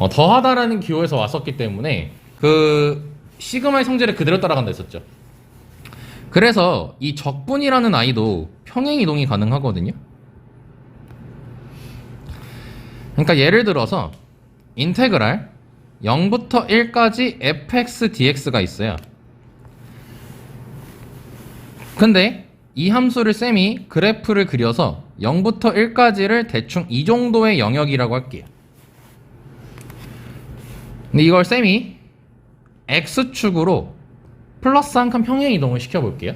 더하다라는 기호에서 왔었기 때문에 그 시그마의 성질을 그대로 따라간다 했었죠. 그래서 이 적분이라는 i도 평행 이동이 가능하거든요. 그러니까 예를 들어서 인테그랄 0부터 1까지 fx dx가 있어요. 근데 이 함수를 쌤이 그래프를 그려서 0부터 1까지를 대충 이 정도의 영역이라고 할게요. 근데 이걸 쌤이 x축으로 플러스 한 칸 평행 이동을 시켜볼게요.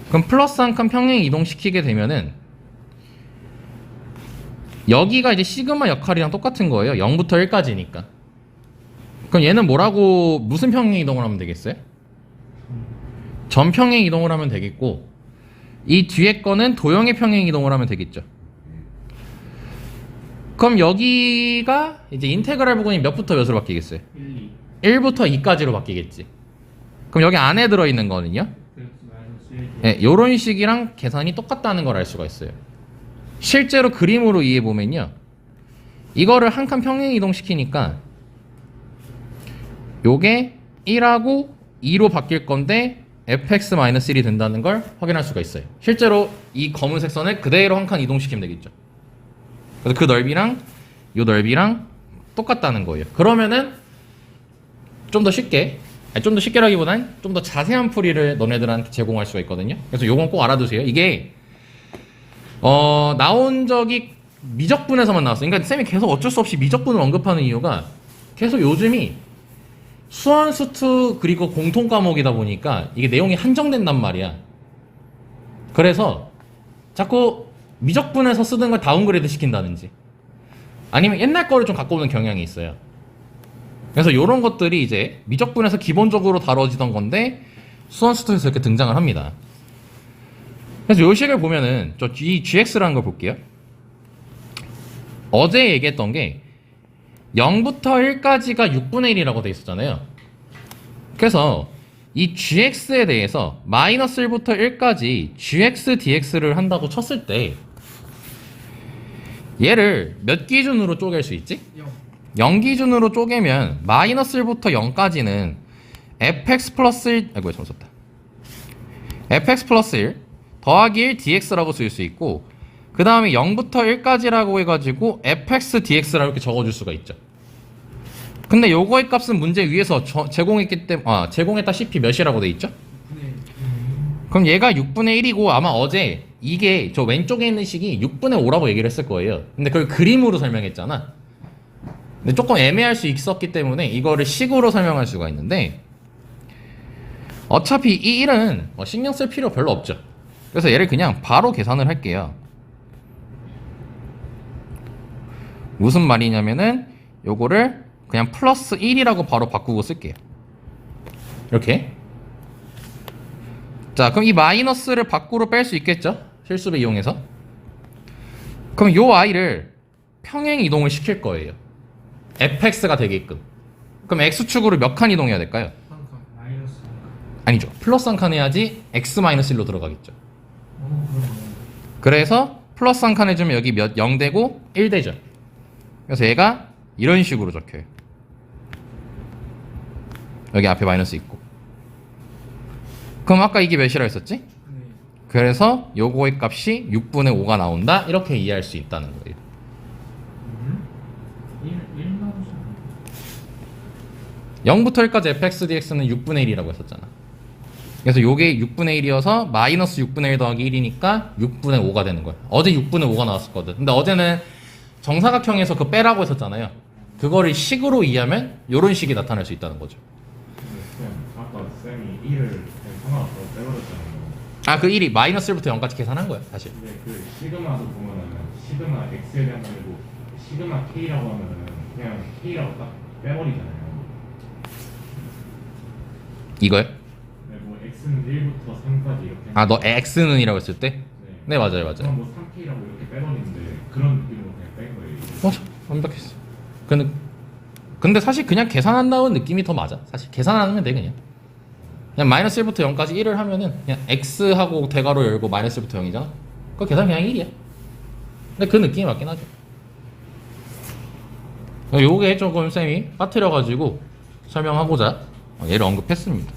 그럼 플러스 한 칸 평행 이동시키게 되면은 여기가 이제 시그마 역할이랑 똑같은 거예요. 0부터 1까지니까. 그럼 얘는 뭐라고 무슨 평행 이동을 하면 되겠어요? 전평행 이동을 하면 되겠고, 이 뒤에 거는 도형의 평행 이동을 하면 되겠죠. 그럼 여기가 이제 인테그랄 부분이 몇부터 몇으로 바뀌겠어요? 1부터 2까지로 바뀌겠지. 그럼 여기 안에 들어있는 거는요? 네, 요런 식이랑 계산이 똑같다는 걸 알 수가 있어요. 실제로 그림으로 이해해보면요, 이거를 한 칸 평행 이동시키니까 요게 1하고 2로 바뀔 건데 fx-1이 된다는 걸 확인할 수가 있어요. 실제로 이 검은색 선을 그대로 한 칸 이동시키면 되겠죠. 그래서 그 넓이랑 요 넓이랑 똑같다는 거예요. 그러면은 좀 더 쉽게, 좀 더 쉽게라기보단 좀 더 자세한 풀이를 너네들한테 제공할 수가 있거든요. 그래서 요건 꼭 알아두세요. 이게 나온 적이 미적분에서만 나왔어요. 그러니까 쌤이 계속 어쩔 수 없이 미적분을 언급하는 이유가 계속 요즘이 수원수투 그리고 공통 과목이다 보니까 이게 내용이 한정된단 말이야. 그래서 자꾸 미적분에서 쓰던 걸 다운그레이드 시킨다든지 아니면 옛날 거를 좀 갖고 오는 경향이 있어요. 그래서 이런 것들이 이제 미적분에서 기본적으로 다뤄지던 건데 수원수투에서 이렇게 등장을 합니다. 그래서 요 식을 보면은 이 gx라는 걸 볼게요. 어제 얘기했던 게 0부터 1까지가 6분의 1이라고 돼 있었잖아요. 그래서 이 gx에 대해서 마이너스 1부터 1까지 gx dx를 한다고 쳤을 때 얘를 몇 기준으로 쪼갤 수 있지? 0 기준으로 쪼개면 마이너스 1부터 0까지는 fx 플러스 1, 아이고 잘못 썼다. fx 플러스 1 더하기 1 dx라고 쓸 수 있고, 그 다음에 0부터 1까지라고 해가지고 fx dx라고 이렇게 적어줄 수가 있죠. 근데 요거의 값은 문제 위에서 제공했기 때문에 제공했다시피 몇이라고 돼 있죠? 그럼 얘가 6분의 1이고 아마 어제 이게 저 왼쪽에 있는 식이 6분의 5라고 얘기를 했을 거예요. 근데 그걸 그림으로 설명했잖아. 근데 조금 애매할 수 있었기 때문에 이거를 식으로 설명할 수가 있는데, 어차피 이 1은 신경 쓸 필요 별로 없죠. 그래서 얘를 그냥 바로 계산을 할게요. 무슨 말이냐면은 요거를 그냥 플러스 1이라고 바로 바꾸고 쓸게요. 이렇게. 자, 그럼 이 마이너스를 밖으로 뺄 수 있겠죠? 실수를 이용해서. 그럼 요 i를 평행 이동을 시킬 거예요. fx가 되게끔. 그럼 x축으로 몇 칸 이동해야 될까요? 한 칸, 마이너스 한 칸. 아니죠. 플러스 한 칸 해야지 x-1로 들어가겠죠. 그래서 플러스 한 칸 해주면 여기 0 되고 1 되죠. 그래서 얘가 이런 식으로 적혀요. 여기 앞에 마이너스 있고. 그럼 아까 이게 몇이라고 했었지? 그래서 요거의 값이 6분의 5가 나온다. 이렇게 이해할 수 있다는 거예요. 0부터 1까지 fx dx는 6분의 1이라고 했었잖아. 그래서 요게 6분의 1이어서 마이너스 6분의 1 더하기 1이니까 6분의 5가 되는 거야. 어제 6분의 5가 나왔었거든. 근데 어제는 정사각형에서 그 빼라고 했었잖아요. 그거를 식으로 이해하면 요런 식이 나타날 수 있다는 거죠. 아까 쌤이 1을 상관없어 빼버렸잖아요. 아, 그 1이 마이너스 1부터 0까지 계산한 거야, 사실. 근데 그 시그마도 보면은 시그마 x에 대한 말고 시그마 k라고 하면은 그냥 k라고 딱 빼버리잖아요. 이거요? 네, 뭐 x는 1부터 3까지 이렇게. 아, 너 x는 이라고 했을 때? 네. 네, 맞아요, 맞아요. 그럼 뭐 3k라고 이렇게 빼버리는데 그런 느낌으로 그냥 뺀 거예요. 맞아, 완벽했어. 근데 사실 그냥 계산한다는 느낌이 더 맞아. 사실 계산하면 돼, 그냥 마이너스 1부터 0까지 1을 하면은 그냥 x하고 대괄호 열고 마이너스 1부터 0이잖아. 그거 계산 그냥 1이야. 근데 그 느낌이 맞긴 하죠. 요게 조금 쌤이 빠뜨려가지고 설명하고자 얘를 언급했습니다.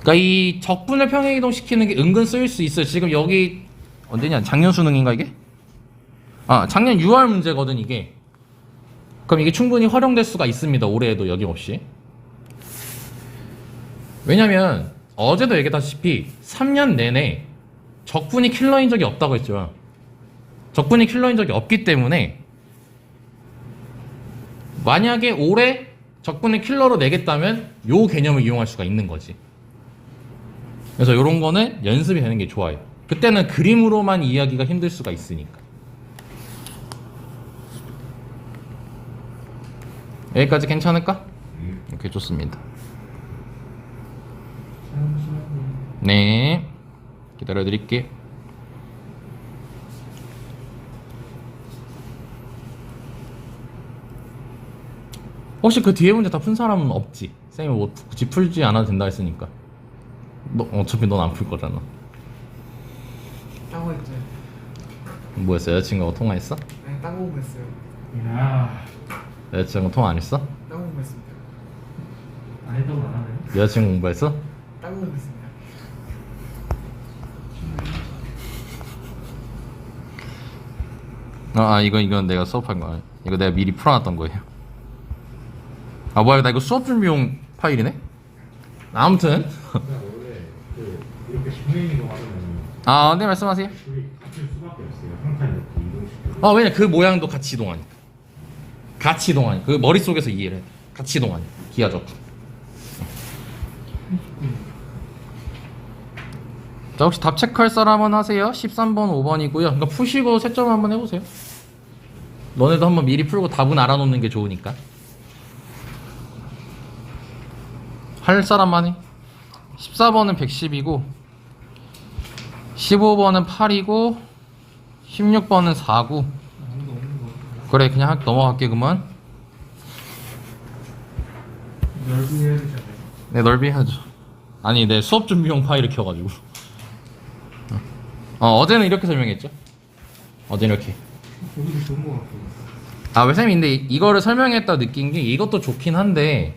그러니까 이 적분을 평행 이동시키는 게 은근 쓰일 수 있어요. 지금 여기 언제냐? 작년 수능인가 이게? 아, 작년 6월 문제거든 이게. 그럼 이게 충분히 활용될 수가 있습니다. 올해에도 여김없이. 왜냐면 어제도 얘기했다시피 3년 내내 적분이 킬러인 적이 없다고 했죠. 적분이 킬러인 적이 없기 때문에 만약에 올해 적분을 킬러로 내겠다면 요 개념을 이용할 수가 있는 거지. 그래서 요런 거는 연습이 되는 게 좋아요. 그때는 그림으로만 이해하기가 힘들 수가 있으니까. 여기까지 괜찮을까? 오케이, 좋습니다. 네, 기다려 드릴게요. 혹시 그 뒤에 문제 다 푼 사람은 없지? 쌤이 뭐 굳이 풀지 않아도 된다 했으니까. 너 어차피 넌 안 풀 거잖아. 따고 있죠. 뭐였어? 여자친구하고 통화했어? 네, 따고 공부했어요. 야, 여자친구 통화 안 했어? 따고 공부했습니다. 안 했다고 안 하네. 여자친구 공부했어? 따고 공부했습니다. 이건 내가 수업한 거야. 이거 내가 미리 풀어놨던 거예요. 아, 뭐야, 나 이거 수업 준비용 파일이네? 아무튼. 원래 이렇게 분명히 이동하면 네, 말씀하세요. 둘이 같을 수밖에 없어요. 항상 이렇게 이동시켜. 왜냐, 그 모양도 같이 이동하니까. 같이 이동하니까. 그 머릿속에서 이해를 해. 같이 이동하니까. 기하적. 자, 혹시 답 체크할 사람은 하세요. 13번, 5번이고요. 그러니까 푸시고 채점 한번 해보세요. 너네도 한번 미리 풀고 답은 알아놓는 게 좋으니까. 할 사람만 해. 14번은 110이고 15번은 8이고 16번은 4고. 그래, 그냥 넘어갈게. 그만. 넓이 해야 되잖아요. 네, 넓이 하죠. 아니, 내 수업 준비용 파일을 켜가지고. 어제는 이렇게 설명했죠. 어제는 이렇게. 거기도 좋은 거 같고. 왜 쌤이 근데 이거를 설명했다 느낀 게 이것도 좋긴 한데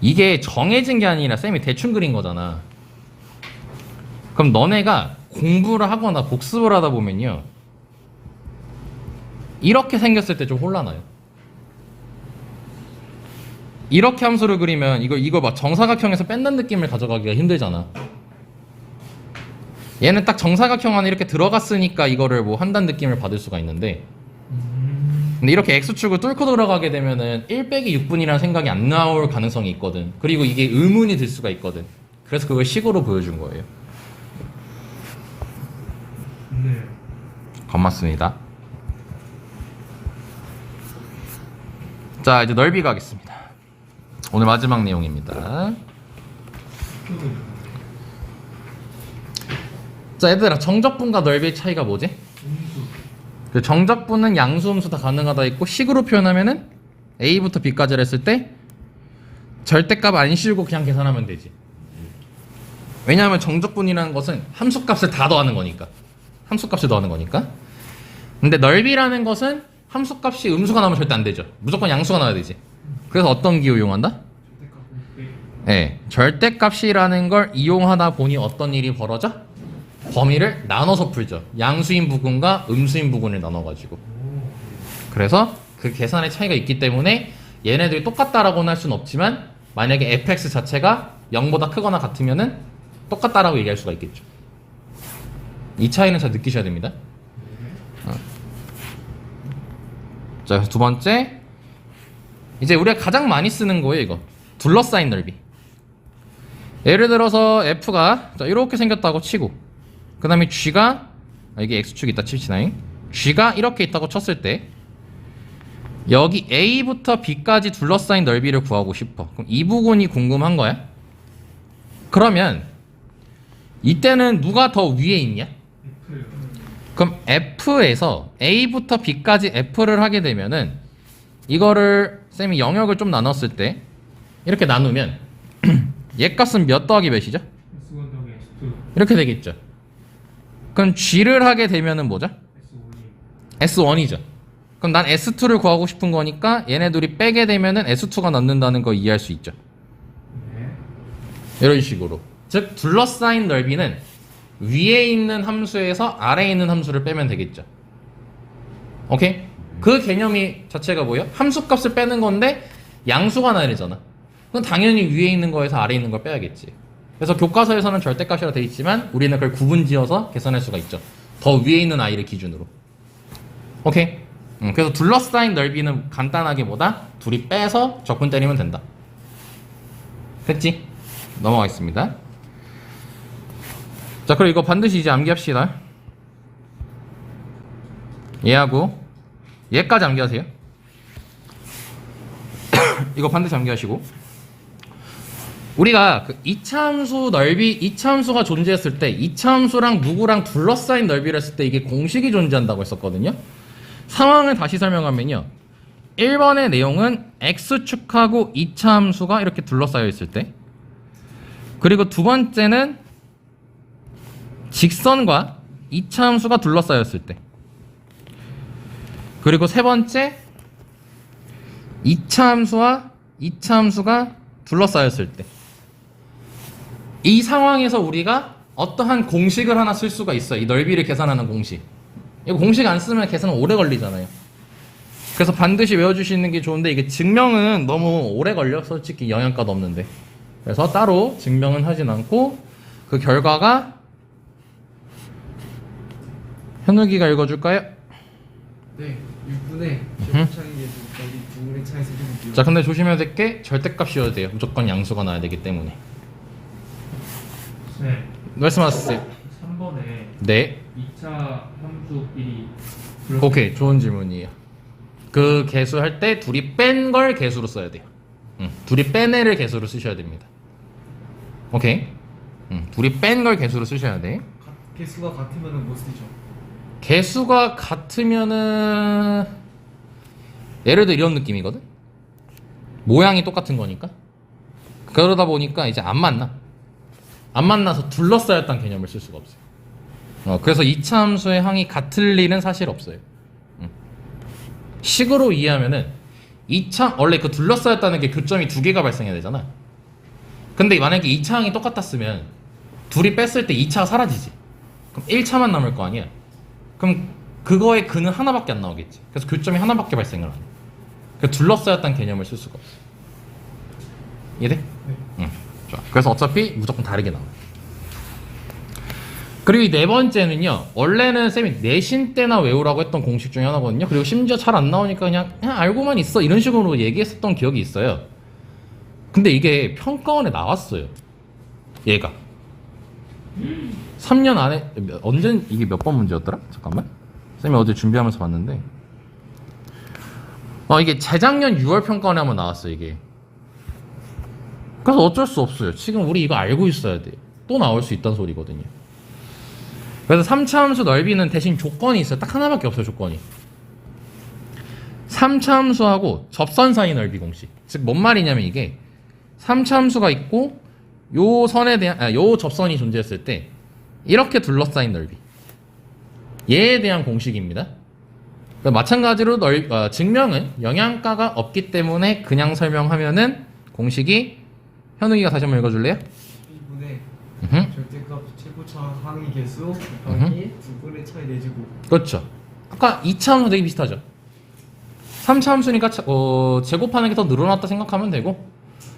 이게 정해진 게 아니라 쌤이 대충 그린 거잖아. 그럼 너네가 공부를 하거나 복습을 하다 보면요, 이렇게 생겼을 때 좀 혼란해요. 이렇게 함수를 그리면 이거 막 정사각형에서 뺀다는 느낌을 가져가기가 힘들잖아. 얘는 딱 정사각형 안에 이렇게 들어갔으니까 이거를 뭐 한다는 느낌을 받을 수가 있는데, 근데 이렇게 X축을 뚫고 들어가게 되면은 1 빼기 6분이라는 생각이 안 나올 가능성이 있거든. 그리고 이게 의문이 들 수가 있거든. 그래서 그걸 식으로 보여준 거예요. 네. 고맙습니다. 자, 이제 넓이 가겠습니다. 오늘 마지막 내용입니다. 자, 얘들아, 정적분과 넓이의 차이가 뭐지? 그 정적분은 양수, 음수 다 가능하다 했고, 식으로 표현하면은 A부터 B까지를 했을 때 절대값 안 씌우고 그냥 계산하면 되지. 왜냐하면 정적분이라는 것은 함수값을 다 더하는 거니까. 함수값을 더하는 거니까. 근데 넓이라는 것은 함수값이 음수가 나오면 절대 안 되죠. 무조건 양수가 나와야 되지. 그래서 어떤 기호 이용한다? 네, 절대값이라는 걸 이용하다 보니 어떤 일이 벌어져? 범위를 나눠서 풀죠. 양수인 부분과 음수인 부분을 나눠가지고. 그래서 그 계산의 차이가 있기 때문에 얘네들이 똑같다라고는 할 수는 없지만, 만약에 fx 자체가 0보다 크거나 같으면은 똑같다라고 얘기할 수가 있겠죠. 이 차이는 잘 느끼셔야 됩니다. 자, 두 번째, 이제 우리가 가장 많이 쓰는 거예요. 이거 둘러싸인 넓이. 예를 들어서 f가 이렇게 생겼다고 치고, 그 다음에 g가, 여기 x축이 있다 칩시다. g가 이렇게 있다고 쳤을 때 여기 a부터 b까지 둘러싸인 넓이를 구하고 싶어. 그럼 이 부분이 궁금한 거야. 그러면 이때는 누가 더 위에 있냐? 그럼 f에서 a부터 b까지 f를 하게 되면은, 이거를 쌤이 영역을 좀 나눴을 때 이렇게 나누면 얘 값은 몇 더하기 몇이죠? S1 더하기 S2. 이렇게 되겠죠. 그럼 g를 하게 되면은 뭐죠? S1이. S1이죠. 그럼 난 S2를 구하고 싶은 거니까 얘네 둘이 빼게 되면은 S2가 남는다는 거 이해할 수 있죠. 네. 이런 식으로. 즉 둘러싸인 넓이는 위에 있는 함수에서 아래에 있는 함수를 빼면 되겠죠. 오케이? 그 개념이 자체가 뭐예요? 함수 값을 빼는 건데 양수가 나야 되잖아. 그럼 당연히 위에 있는 거에서 아래에 있는 걸 빼야겠지. 그래서 교과서에서는 절대값이라 돼 있지만 우리는 그걸 구분지어서 계산할 수가 있죠. 더 위에 있는 아이를 기준으로. 오케이? 그래서 둘러싸인 넓이는 간단하게 뭐다? 둘이 빼서 적분 때리면 된다. 됐지? 넘어가겠습니다. 자, 그럼 이거 반드시 이제 암기합시다. 얘하고 얘까지 암기하세요. 이거 반드시 암기하시고, 우리가 그 2차 함수 넓이, 2차 함수가 존재했을 때 2차 함수랑 누구랑 둘러싸인 넓이를 했을 때 이게 공식이 존재한다고 했었거든요. 상황을 다시 설명하면요, 1번의 내용은 x축하고 2차 함수가 이렇게 둘러싸여 있을 때, 그리고 두 번째는 직선과 2차 함수가 둘러싸였을 때, 그리고 세 번째 2차 함수와 2차 함수가 둘러싸였을 때, 이 상황에서 우리가 어떠한 공식을 하나 쓸 수가 있어요. 이 넓이를 계산하는 공식. 이거 공식 안 쓰면 계산 오래 걸리잖아요. 그래서 반드시 외워주시는 게 좋은데, 이게 증명은 너무 오래 걸려. 솔직히 영양가도 없는데. 그래서 따로 증명은 하진 않고 그 결과가 현욱이가 읽어줄까요? 네. 6분의 제곱차이 계수 여기 2분의 차이 세제곱이요. 자, 근데 조심해야 될 게 절대값이어야 돼요. 무조건 양수가 나와야 되기 때문에. 네. 말씀하세요. 3번에 네. 2차 함수 1이 오케이, 좋은 질문이에요. 그 개수할 때 둘이 뺀 걸 개수로 써야 돼요. 둘이 뺀 애를 개수로 쓰셔야 됩니다. 오케이. 둘이 뺀 걸 개수로 쓰셔야 돼. 개수가 같으면은 못 쓰죠. 개수가 같으면은 예를 들어 이런 느낌이거든. 모양이 똑같은 거니까. 그러다 보니까 이제 안 만나. 안 만나서 둘러싸였다는 개념을 쓸 수가 없어요. 그래서 2차 함수의 항이 같을 일은 사실 없어요. 식으로 이해하면은 2차, 원래 그 둘러싸였다는 게 교점이 두 개가 발생해야 되잖아. 근데 만약에 2차 항이 똑같았으면 둘이 뺐을 때 2차가 사라지지. 그럼 1차만 남을 거 아니야. 그럼 그거의 근은 하나밖에 안 나오겠지. 그래서 교점이 하나밖에 발생을 안 해. 그래서 둘러싸였다는 개념을 쓸 수가 없어. 이해돼? 네. 응. 좋아. 그래서 어차피 무조건 다르게 나와. 그리고 이 네 번째는요, 원래는 쌤이 내신 때나 외우라고 했던 공식 중에 하나거든요. 그리고 심지어 잘 안 나오니까 그냥 알고만 있어 이런 식으로 얘기했었던 기억이 있어요. 근데 이게 평가원에 나왔어요. 얘가 3년 안에 언제 이게 몇 번 문제였더라? 잠깐만. 쌤이 어제 준비하면서 봤는데 이게 재작년 6월 평가원에 한번 나왔어요. 이게. 그래서 어쩔 수 없어요. 지금 우리 이거 알고 있어야 돼. 또 나올 수 있다는 소리거든요. 그래서 3차 함수 넓이는 대신 조건이 있어요. 딱 하나밖에 없어요. 조건이. 3차 함수하고 접선 사이 넓이 공식. 즉 뭔 말이냐면 이게 3차 함수가 있고 요 선에 대한 요 접선이 존재했을 때 이렇게 둘러싸인 넓이. 얘에 대한 공식입니다. 마찬가지로 증명은 영양가가 없기 때문에 그냥 설명하면은 공식이 현욱이가 다시 한번 읽어줄래요? 12분의 절대값 최고차 항의 개수 곱하기 2분의 차이 내제곱. 그렇죠. 아까 2차 함수 되게 비슷하죠. 3차 함수니까 제곱하는 게 더 늘어났다 생각하면 되고,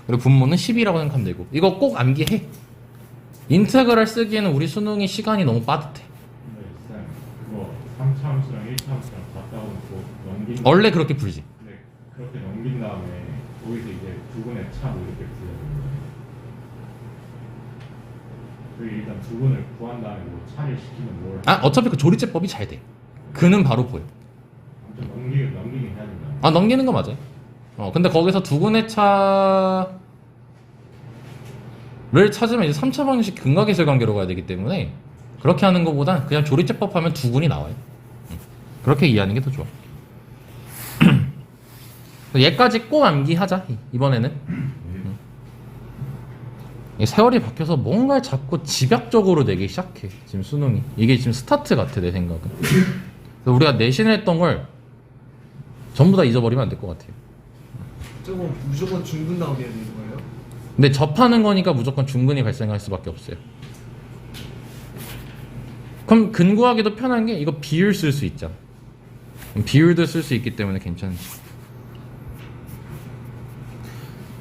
그리고 분모는 10이라고 생각하면 되고. 이거 꼭 암기해. 인테그랄 쓰기에는 우리 수능이 시간이 너무 빠듯해. 근데 쌤, 그거 3차 함수랑 1차 함수랑 같다고 놓고 넘긴 원래 그렇게 풀지. 네, 그렇게 넘긴 다음에 거기서 이제 두 분의 차 뭐 이렇게 풀어요. 그리고 일단 두 분을 구한 다음에 뭐 차를 시키면 뭘 어차피 그 조리제법이 잘 돼. 그는 바로 보여. 아무튼 넘기긴 해야 된다. 넘기는 거 맞아요. 근데 거기서 두근의 차를 찾으면 이제 3차 방식 근각계술 관계로 가야 되기 때문에 그렇게 하는 것보다 그냥 조리제법 하면 두근이 나와요. 그렇게 이해하는 게 더 좋아. 얘까지 꼭 암기하자. 이번에는. 세월이 바뀌어서 뭔가 자꾸 집약적으로 내기 시작해. 지금 수능이. 이게 지금 스타트 같아 내 생각은. 그래서 우리가 내신을 했던 걸 전부 다 잊어버리면 안 될 것 같아요. 저거 무조건 중분 나오게 해야 되는 거예요? 근데 접하는 거니까 무조건 중근이 발생할 수밖에 없어요. 그럼 근구하기도 편한 게 이거 비율 쓸 수 있잖아. 비율도 쓸 수 있기 때문에 괜찮지.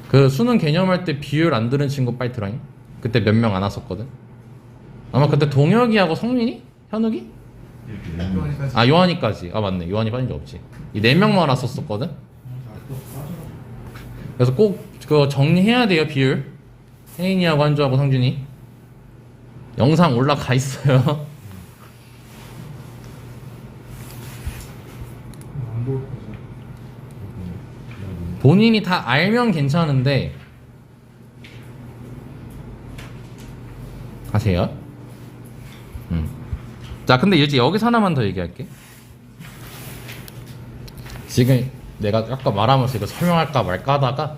그 수능 개념할 때 비율 안 들은 친구 빨리 들어잉. 그때 몇 명 안 왔었거든. 아마 그때 동혁이하고 성민이? 현욱이? 요한이까지. 아 요한이까지. 아 맞네. 요한이 빠진 적 없지. 이 4명만 왔었거든. 그래서 꼭 그거 정리해야 돼요. 비율. 혜인이하고 한주하고 상준이. 영상 올라가 있어요. 안볼 거죠. 본인이 다 알면 괜찮은데 아세요? 자 근데 이제 여기서 하나만 더 얘기할게. 지금 내가 아까 말하면서 이거 설명할까 말까 하다가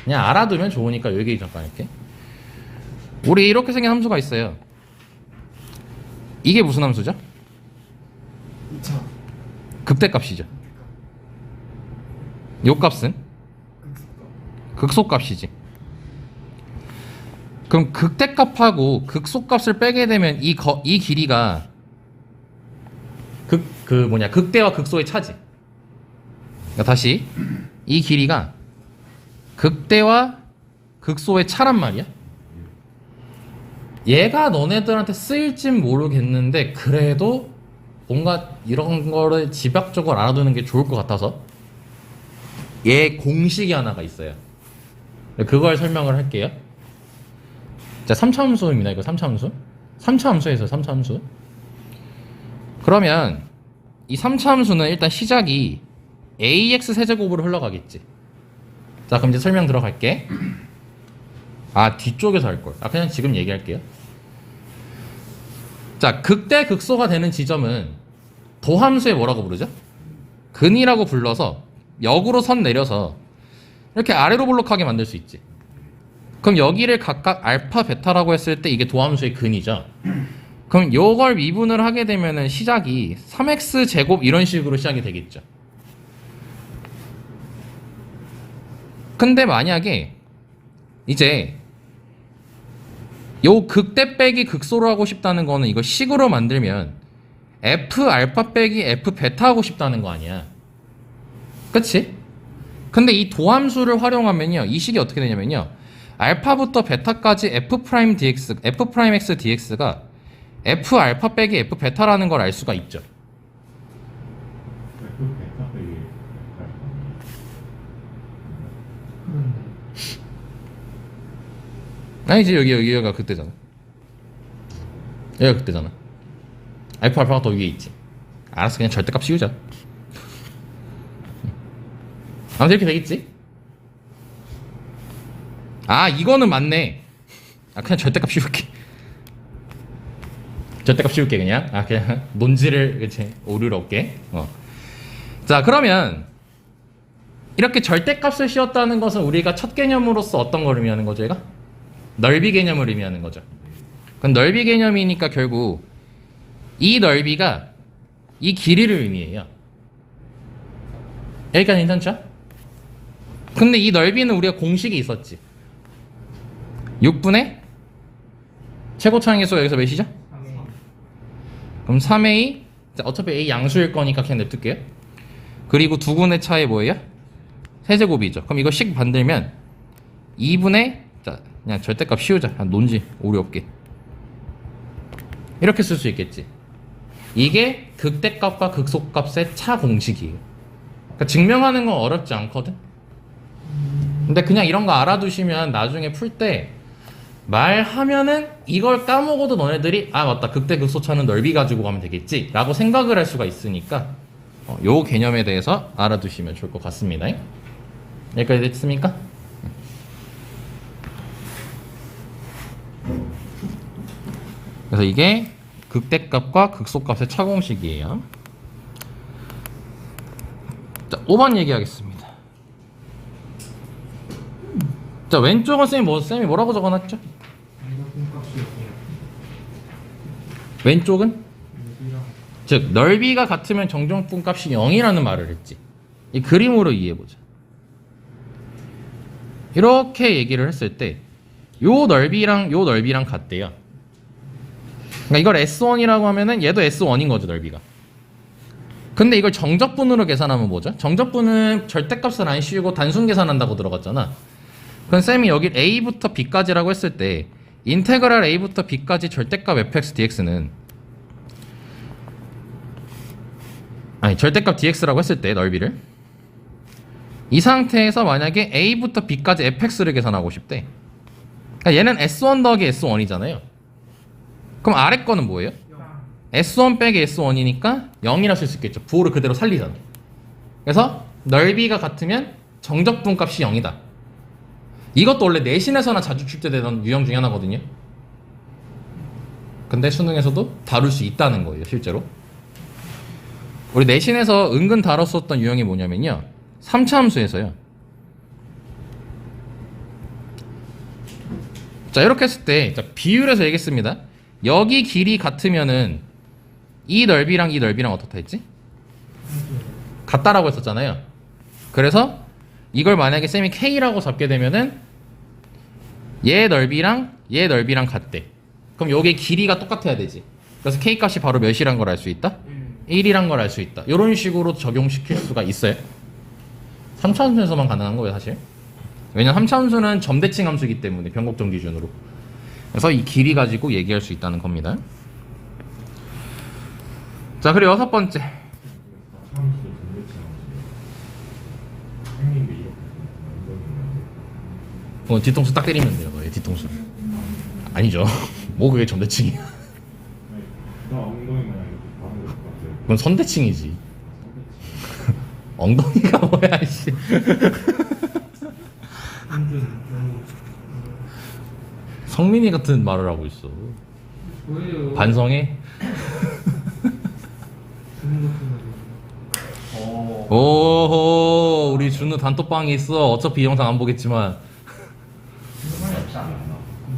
그냥 알아두면 좋으니까 여기 얘기 잠깐 할게. 우리 이렇게 생긴 함수가 있어요. 이게 무슨 함수죠? 2차. 극대값이죠. 요 값은 극소값이지. 그럼 극대값하고 극소값을 빼게 되면 이 길이가 극대와 극소의 차지. 그러니까 다시 이 길이가 극대와 극소의 차란 말이야. 얘가 너네들한테 쓰일진 모르겠는데 그래도 뭔가 이런 거를 집약적으로 알아두는 게 좋을 것 같아서 얘 공식이 하나가 있어요. 그걸 설명을 할게요. 자, 3차 함수입니다. 이거 3차 함수. 3차 함수에서 3차 함수. 그러면 이 3차 함수는 일단 시작이 ax 세제곱으로 흘러가겠지. 자, 그럼 이제 설명 들어갈게. 아, 뒤쪽에서 할 걸. 아, 그냥 지금 얘기할게요. 자, 극대 극소가 되는 지점은 도함수에 뭐라고 부르죠? 근이라고 불러서 역으로 선 내려서 이렇게 아래로 볼록하게 만들 수 있지. 그럼 여기를 각각 알파, 베타라고 했을 때 이게 도함수의 근이죠. 그럼 요걸 미분을 하게 되면은 시작이 3x 제곱 이런 식으로 시작이 되겠죠. 근데 만약에 이제 요 극대 빼기 극소로 하고 싶다는 거는 이거 식으로 만들면 f 알파 빼기 f 베타 하고 싶다는 거 아니야. 그치? 근데 이 도함수를 활용하면요 이 식이 어떻게 되냐면요 알파부터 베타까지 f 프라임 dx, f 프라임 x dx가 f 알파 빼기 f 베타라는 걸 알 수가 있죠. 아니지 여기가 그때잖아. 여기가 그때잖아. 알파 알파가 더 위에 있지. 알았어 그냥 절대값 씌우자. 아무튼 이렇게 되겠지? 아 이거는 맞네. 아 그냥 절대값 씌울게. 절대값 씌울게 그냥. 아 그냥 논지를 그치 오류를 없게. 자 그러면 이렇게 절대값을 씌웠다는 것은 우리가 첫 개념으로서 어떤 걸 의미하는 거죠 얘가? 넓이 개념을 의미하는 거죠. 그럼 넓이 개념이니까 결국 이 넓이가 이 길이를 의미해요. 여기까지 괜찮죠? 근데 이 넓이는 우리가 공식이 있었지. 6분의 최고차항계수가 여기서 몇이죠? 그럼 3a 자, 어차피 a 양수일 거니까 그냥 냅둘게요. 그리고 두근의 차에 뭐예요? 세제곱이죠. 그럼 이거 식 만들면 2분의 자 그냥 절대값 씌우자. 논지 오류 없게. 이렇게 쓸 수 있겠지. 이게 극대값과 극소값의 차 공식이에요. 그러니까 증명하는 건 어렵지 않거든. 근데 그냥 이런 거 알아두시면 나중에 풀 때 말하면은 이걸 까먹어도 너네들이 아 맞다 극대 극소차는 넓이 가지고 가면 되겠지 라고 생각을 할 수가 있으니까 요 개념에 대해서 알아두시면 좋을 것 같습니다. 여기까지 됐습니까? 그래서 이게 극대값과 극소값의 차공식이에요. 자, 5번 얘기하겠습니다. 자, 왼쪽은 쌤이 뭐라고 적어놨죠? 왼쪽은? 즉 넓이가 같으면 정정분값이 0이라는 말을 했지. 이 그림으로 이해해보자. 이렇게 얘기를 했을 때 요 넓이랑 요 넓이랑 같대요. 그러니까 이걸 S1이라고 하면은 얘도 S1인 거죠, 넓이가. 근데 이걸 정적분으로 계산하면 뭐죠? 정적분은 절대값을 안 씌우고 단순 계산한다고 들어갔잖아. 그럼 쌤이 여기 A부터 B까지라고 했을 때 인테그랄 A부터 B까지 절대값 fx dx는 절대값 dx라고 했을 때 넓이를 이 상태에서 만약에 A부터 B까지 fx를 계산하고 싶대. 그러니까 얘는 S1 더하기 S1이잖아요. 그럼 아래 거는 뭐예요? S1 빼기 S1이니까 0이라 쓸 수 있겠죠. 부호를 그대로 살리잖아. 그래서 넓이가 같으면 정적분 값이 0이다. 이것도 원래 내신에서나 자주 출제되던 유형 중에 하나거든요. 근데 수능에서도 다룰 수 있다는 거예요, 실제로. 우리 내신에서 은근 다뤘었던 유형이 뭐냐면요, 3차 함수에서요. 자, 이렇게 했을 때 비율에서 얘기했습니다. 여기 길이 같으면은 이 넓이랑 이 넓이랑 어떻다 했지? 같다라고 했었잖아요. 그래서 이걸 만약에 쌤이 K라고 잡게 되면은 얘 넓이랑 같대. 그럼 여기 길이가 똑같아야 되지. 그래서 K 값이 바로 몇이란 걸 알 수 있다? 1이란 걸 알 수 있다. 이런 식으로 적용시킬 수가 있어요. 3차 함수에서만 가능한 거예요, 사실. 왜냐면 3차 함수는 점대칭 함수이기 때문에 변곡점 기준으로. 그래서 이 길이 가지고 얘기할 수 있다는 겁니다. 자, 그리고 6번째. 참수도 전대칭 형님도 이렇게 뒤통수 딱 때리면 돼요, 너의 뒤통수. 아니죠. 뭐 그게 점대칭이야. 나 엉덩이만 이렇게 바른 것 같아요. 그건 선대칭이지. 엉덩이가 뭐야, 씨. 성민이 같은 말을 하고 있어. 뭐예요? 반성해. 어. 오호, 우리 준우 단톡방에 있어. 어차피 이 영상 안 보겠지만.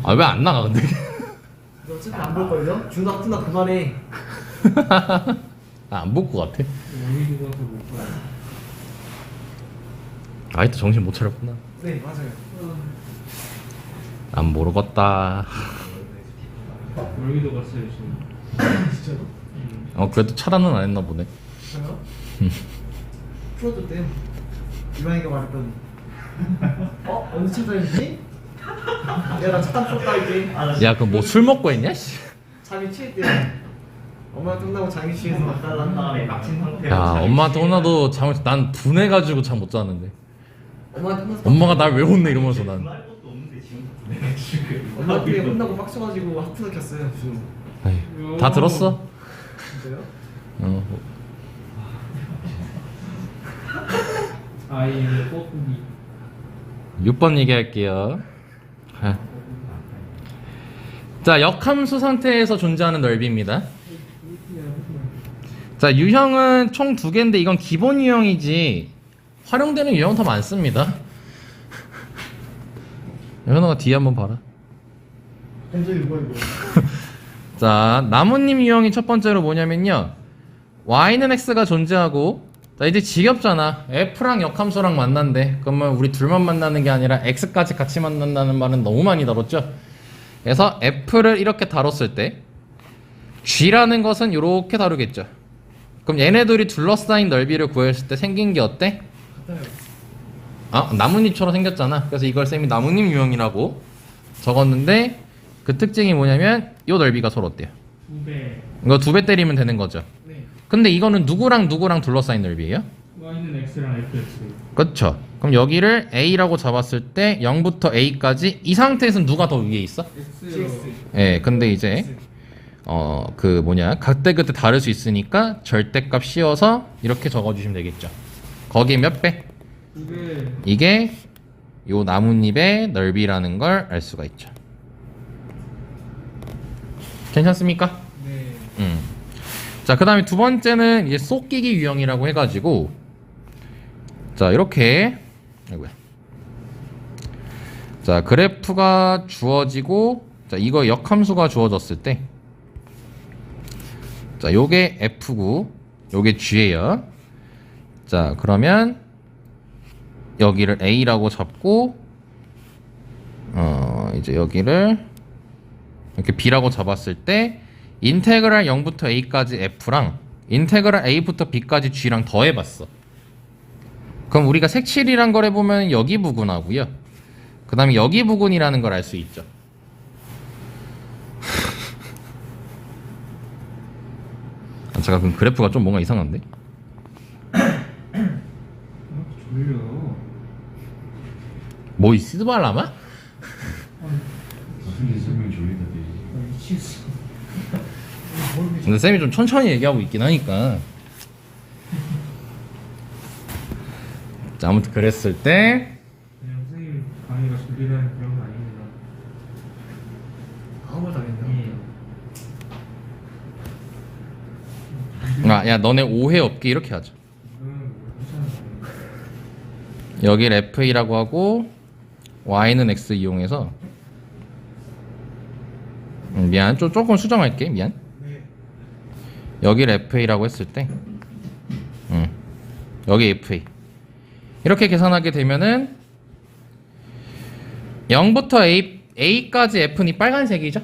아, 왜 안 나가 근데? 어차피 안 볼걸요? 준아 훈아 그만해. 안 볼 것 같아. 여기 가서 못 봐요. 아이또 정신 못 차렸구나. 네 맞아요. 난 모르겠다. 여기도 갔어요 지금. 진짜로? 그래도 차단은 안 했나 보네. 저요? 풀어도 돼요. 이만희가 말했던. 언제 찾아했지? 내가 잠깐 풀었다 할게. 야, 그럼 뭐 술 먹고 했냐? 씨. 잠이 칠 때. 엄마 끝나고 장이 취해서 잘난 다음에 막힌 상태로 야, 엄마한테 혼나도 잠을 난 분해가지고 잠 못 자는데. 엄마한테 혼나서 엄마가 날 왜 혼내 이러면서 난. 할 것도 없는데 지금부터 내가 지금 엄마한테 혼나고 빡쳐가지고 학부를 켰어요. 지금. 아이, 다 들었어? 진짜요? 어. 아이의 뽀꾸기. 6번 얘기할게요. 자, 역함수 상태에서 존재하는 넓이입니다. 자, 유형은 총 2개인데 이건 기본 유형이지 활용되는 유형은 더 많습니다. 현아가 뒤에 한번 봐라. 현재 이거 이거. 자, 나뭇잎 유형이 첫 번째로 뭐냐면요, y는 x가 존재하고, 자 이제 지겹잖아. f랑 역함수랑 만난대. 그러면 우리 둘만 만나는 게 아니라 x까지 같이 만난다는 말은 너무 많이 다뤘죠. 그래서 f를 이렇게 다뤘을 때 g라는 것은 이렇게 다루겠죠. 그럼 얘네들이 둘러싸인 넓이를 구했을 때 생긴 게 어때? 같아요. 나뭇잎처럼 생겼잖아. 그래서 이걸 쌤이 나뭇잎 유형이라고 적었는데, 그 특징이 뭐냐면 이 넓이가 서로 어때요? 2배. 이거 2배 때리면 되는 거죠. 네. 근데 이거는 누구랑 둘러싸인 넓이에요? y는 x랑 fx. 그렇죠. 그럼 여기를 a라고 잡았을 때 0부터 a까지 이 상태에서는 누가 더 위에 있어? x요. 예, 근데 이제 그때 다를 수 있으니까 절대값 씌워서 이렇게 적어주시면 되겠죠. 거기에 몇 배? 2배. 이게 요 나뭇잎의 넓이라는 걸 알 수가 있죠. 괜찮습니까? 네. 자, 그 다음에 두 번째는 이제 쏙끼기 유형이라고 해가지고, 자 이렇게, 아이고야. 자, 그래프가 주어지고, 자 이거 역함수가 주어졌을 때, 자 요게 f고 요게 g예요. 자 그러면 여기를 A라고 잡고 이제 여기를 이렇게 B라고 잡았을 때 인테그랄 0부터 A까지 F랑 인테그랄 A부터 B까지 G랑 더해봤어. 그럼 우리가 색칠이란 걸 해보면 여기 부분하고요. 그 다음에 여기 부분이라는 걸 알 수 있죠. 잠깐 그럼 그래프가 좀 뭔가 이상한데? 졸려. 뭐 이 시드발라마? 무슨 설명 졸리다 미치겠어. 근데 쌤이 좀 천천히 얘기하고 있긴 하니까. 자, 아무튼 그랬을 때 그냥 선생님 강의가 졸리라는 그런 거 아닙니다. 아무 말 당했네. 야 너네 오해 없게 이렇게 하자. 이거는 괜찮은 여기를 FA라고 하고 Y는 X 이용해서 미안 조금 수정할게. 미안. 네. 여기를 FA라고 했을 때 여기 FA 이렇게 계산하게 되면은 0부터 A까지 F는 빨간색이죠.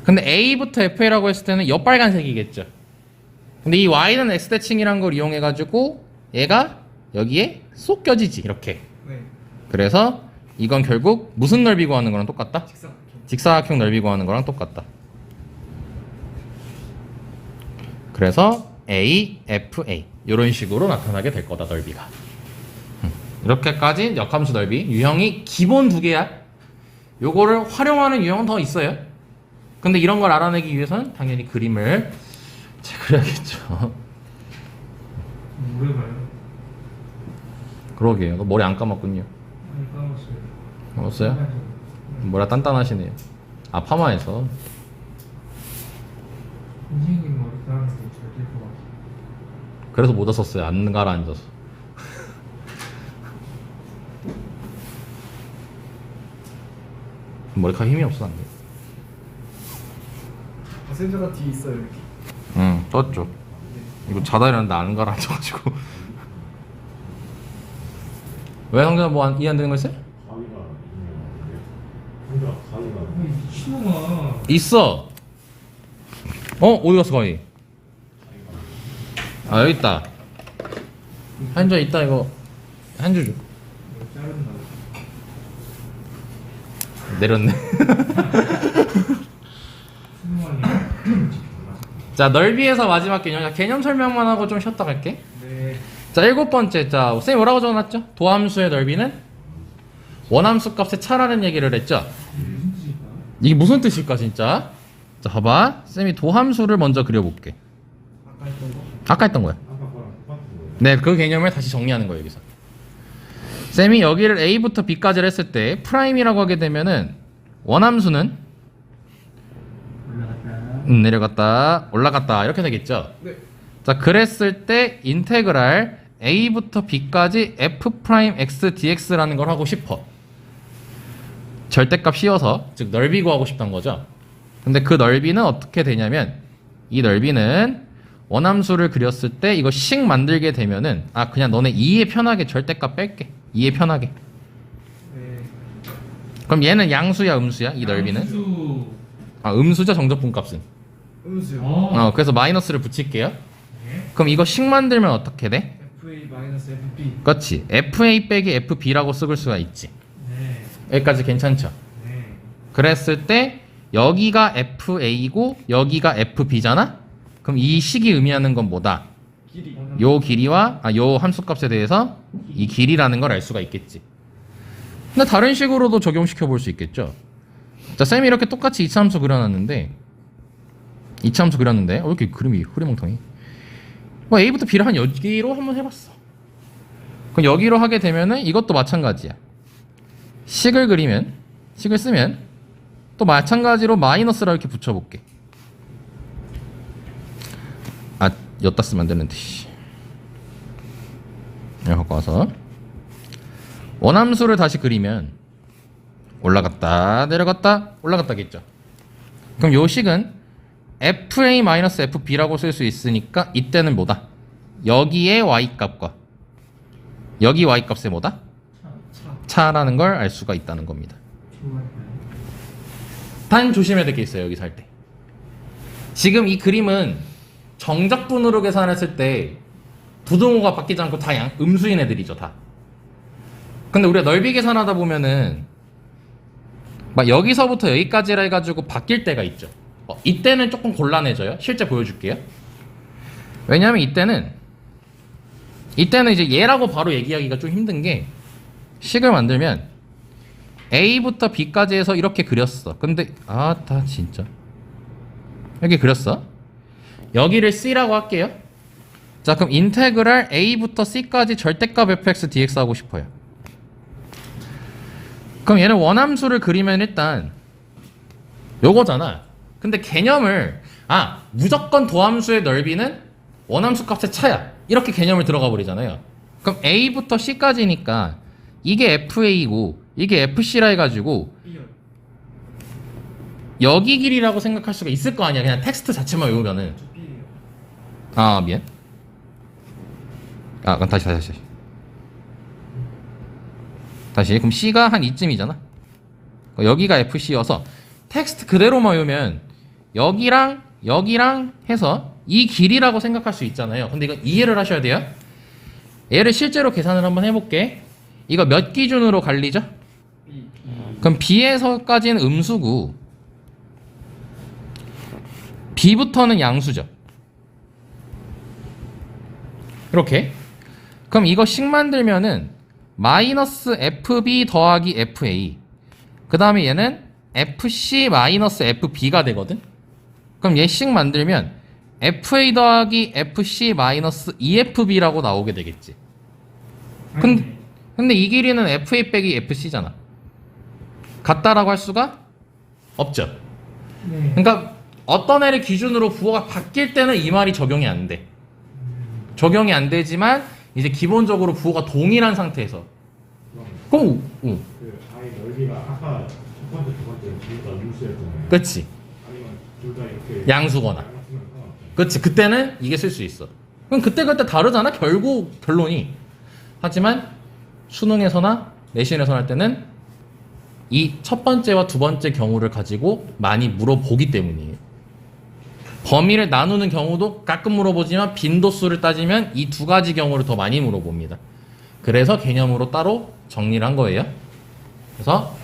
근데 A부터 FA라고 했을 때는 옆빨간색이겠죠. 근데 이 Y는 X대칭이란 걸 이용해 가지고 얘가 여기에 쏙 껴지지 이렇게. 네. 그래서 이건 결국 무슨 넓이 구하는 거랑 똑같다? 직사각형. 직사각형 넓이 구하는 거랑 똑같다. 그래서 A, F, A 이런 식으로 나타나게 될 거다 넓이가. 이렇게까지 역함수 넓이 유형이 기본 두 개야. 요거를 활용하는 유형은 더 있어요. 근데 이런 걸 알아내기 위해서는 당연히 그림을 잘 그려야겠죠. 오래 가요. 그러게요. 너 머리 안 감았군요. 많이 까먹었어요. 감았어요? 뭐라 단단하시네요. 아 파마해서. 선생님 머리 따는 게 잘 될 것 같아요. 그래서 못 왔었어요. 안 가라앉아서. 머리카락 힘이 없어 안 돼. 센터가 뒤에 있어요 이렇게. 응, 떴죠. 이거 자다 일어났는데 안 가라앉아가지고. 왜 형제가 뭐 이해 안 되는 거 있어요? 가위가 있네요. 혼자 가위가 이 미친놈아. 있어. 어디 갔어 거의? 아 여기 있다. 한주 있다 이거 한주 줘. 이거 자른다. 내렸네. 신호환이. 자 넓이에서 마지막 개념. 자, 개념 설명만 하고 좀 쉬었다 갈게. 네. 자 7번째. 자 쌤이 뭐라고 적어놨죠? 도함수의 넓이는 원함수 값의 차라는 얘기를 했죠. 무슨 뜻일까? 이게 무슨 뜻일까 진짜? 자 봐봐. 쌤이 도함수를 먼저 그려볼게. 아까 했던 거. 아까 했던 거야. 아까 거랑 똑같은 거예요. 네, 그 개념을 다시 정리하는 거예요, 여기서. 쌤이 여기를 A부터 B까지를 했을 때 프라임이라고 하게 되면은 원함수는 올라갔다. 내려갔다, 올라갔다 이렇게 되겠죠. 네. 자, 그랬을 때 인테그랄 A부터 B까지 F 프라임 X dx라는 걸 하고 싶어. 절대값 씌워서 즉 넓이 구하고 싶단 거죠. 근데 그 넓이는 어떻게 되냐면 이 넓이는 원함수를 그렸을 때 이거 식 만들게 되면은 그냥 너네 2에 편하게 절대값 뺄게. 2에 편하게. 네. 그럼 얘는 양수야 음수야? 이 넓이는? 양수. 음수죠 정적분값은. 음수요. 그래서 마이너스를 붙일게요. 네. 그럼 이거 식 만들면 어떻게 돼? FA 마이너스 FB. 그렇지. FA 빼기 FB라고 쓸 수가 있지. 네. 여기까지 괜찮죠? 네. 그랬을 때 여기가 FA고 여기가 FB잖아? 그럼 이 식이 의미하는 건 뭐다? 길이. 요 길이와 요 함수값에 대해서 이 길이라는 걸 알 수가 있겠지. 근데 다른 식으로도 적용시켜 볼 수 있겠죠. 자, 쌤이 이렇게 똑같이 이차함수 그려놨는데 이차함수 그렸는데 왜 이렇게 그림이 흐리멍텅이? 뭐 A부터 B를 한 여기로 한번 해봤어. 그럼 여기로 하게 되면은 이것도 마찬가지야. 식을 그리면 식을 쓰면 또 마찬가지로 마이너스라 이렇게 붙여볼게. 엿다 쓰면 안 되는데. 이렇게 갖고 와서 원함수를 다시 그리면 올라갔다 내려갔다 올라갔다겠죠. 그럼 요 식은 FA-FB라고 쓸 수 있으니까 이때는 뭐다? 여기에 y 값과 여기 y 값에 뭐다? 차. 차라는 걸 알 수가 있다는 겁니다. 좋아요. 단 조심해야 될 게 있어요. 여기서 할 때. 지금 이 그림은 정적분으로 계산했을 때 부등호가 바뀌지 않고 다 음수인 애들이죠. 다. 근데 우리가 넓이 계산하다 보면은 막 여기서부터 여기까지라 해가지고 바뀔 때가 있죠. 이때는 조금 곤란해져요. 실제 보여줄게요. 왜냐면 이때는 이제 얘라고 바로 얘기하기가 좀 힘든 게 식을 만들면 A부터 B까지 해서 이렇게 그렸어. 근데 다 진짜 이렇게 그렸어. 여기를 C라고 할게요. 자, 그럼 인테그랄 A부터 C까지 절대값 fx dx 하고 싶어요. 그럼 얘는 원함수를 그리면 일단 요거잖아. 근데 개념을 무조건 도함수의 넓이는 원함수 값의 차야. 이렇게 개념을 들어가 버리잖아요. 그럼 A부터 C까지니까 이게 FA고 이게 FC라 해가지고 B요. 여기 길이라고 생각할 수가 있을 거 아니야. 그냥 텍스트 자체만 외우면은. 저 B예요. 미안. 그럼 다시. 그럼 C가 한 이쯤이잖아. 여기가 FC여서 텍스트 그대로만 외우면 여기랑 해서 이 길이라고 생각할 수 있잖아요. 근데 이건 이해를 하셔야 돼요. 얘를 실제로 계산을 한번 해볼게. 이거 몇 기준으로 갈리죠? B. 그럼 B에서까지는 음수고 B부터는 양수죠. 이렇게. 그럼 이거 식 만들면은 마이너스 FB 더하기 FA 그 다음에 얘는 FC 마이너스 FB가 되거든. 그럼 얘 식 만들면 FA 더하기 FC 마이너스 EFB라고 나오게 되겠지. 근데 이 길이는 FA 빼기 FC잖아. 같다라고 할 수가 없죠. 네. 그러니까 어떤 애를 기준으로 부호가 바뀔 때는 이 말이 적용이 안 돼. 적용이 안 되지만 이제 기본적으로 부호가 동일한 상태에서 그 아이 넓이가 아까 첫 번째, 두 번째 둘 다 음수였잖아요. 그치. 아니면 둘 다 이렇게 양수거나. 양수면 상관없잖아요. 그치. 그때는 이게 쓸 수 있어. 그럼 그때 다르잖아 결국 결론이. 하지만 수능에서나 내신에서나 할 때는 이 첫 번째와 두 번째 경우를 가지고 많이 물어보기 때문이에요. 범위를 나누는 경우도 가끔 물어보지만 빈도수를 따지면 이 두 가지 경우를 더 많이 물어봅니다. 그래서 개념으로 따로 정리를 한 거예요. 그래서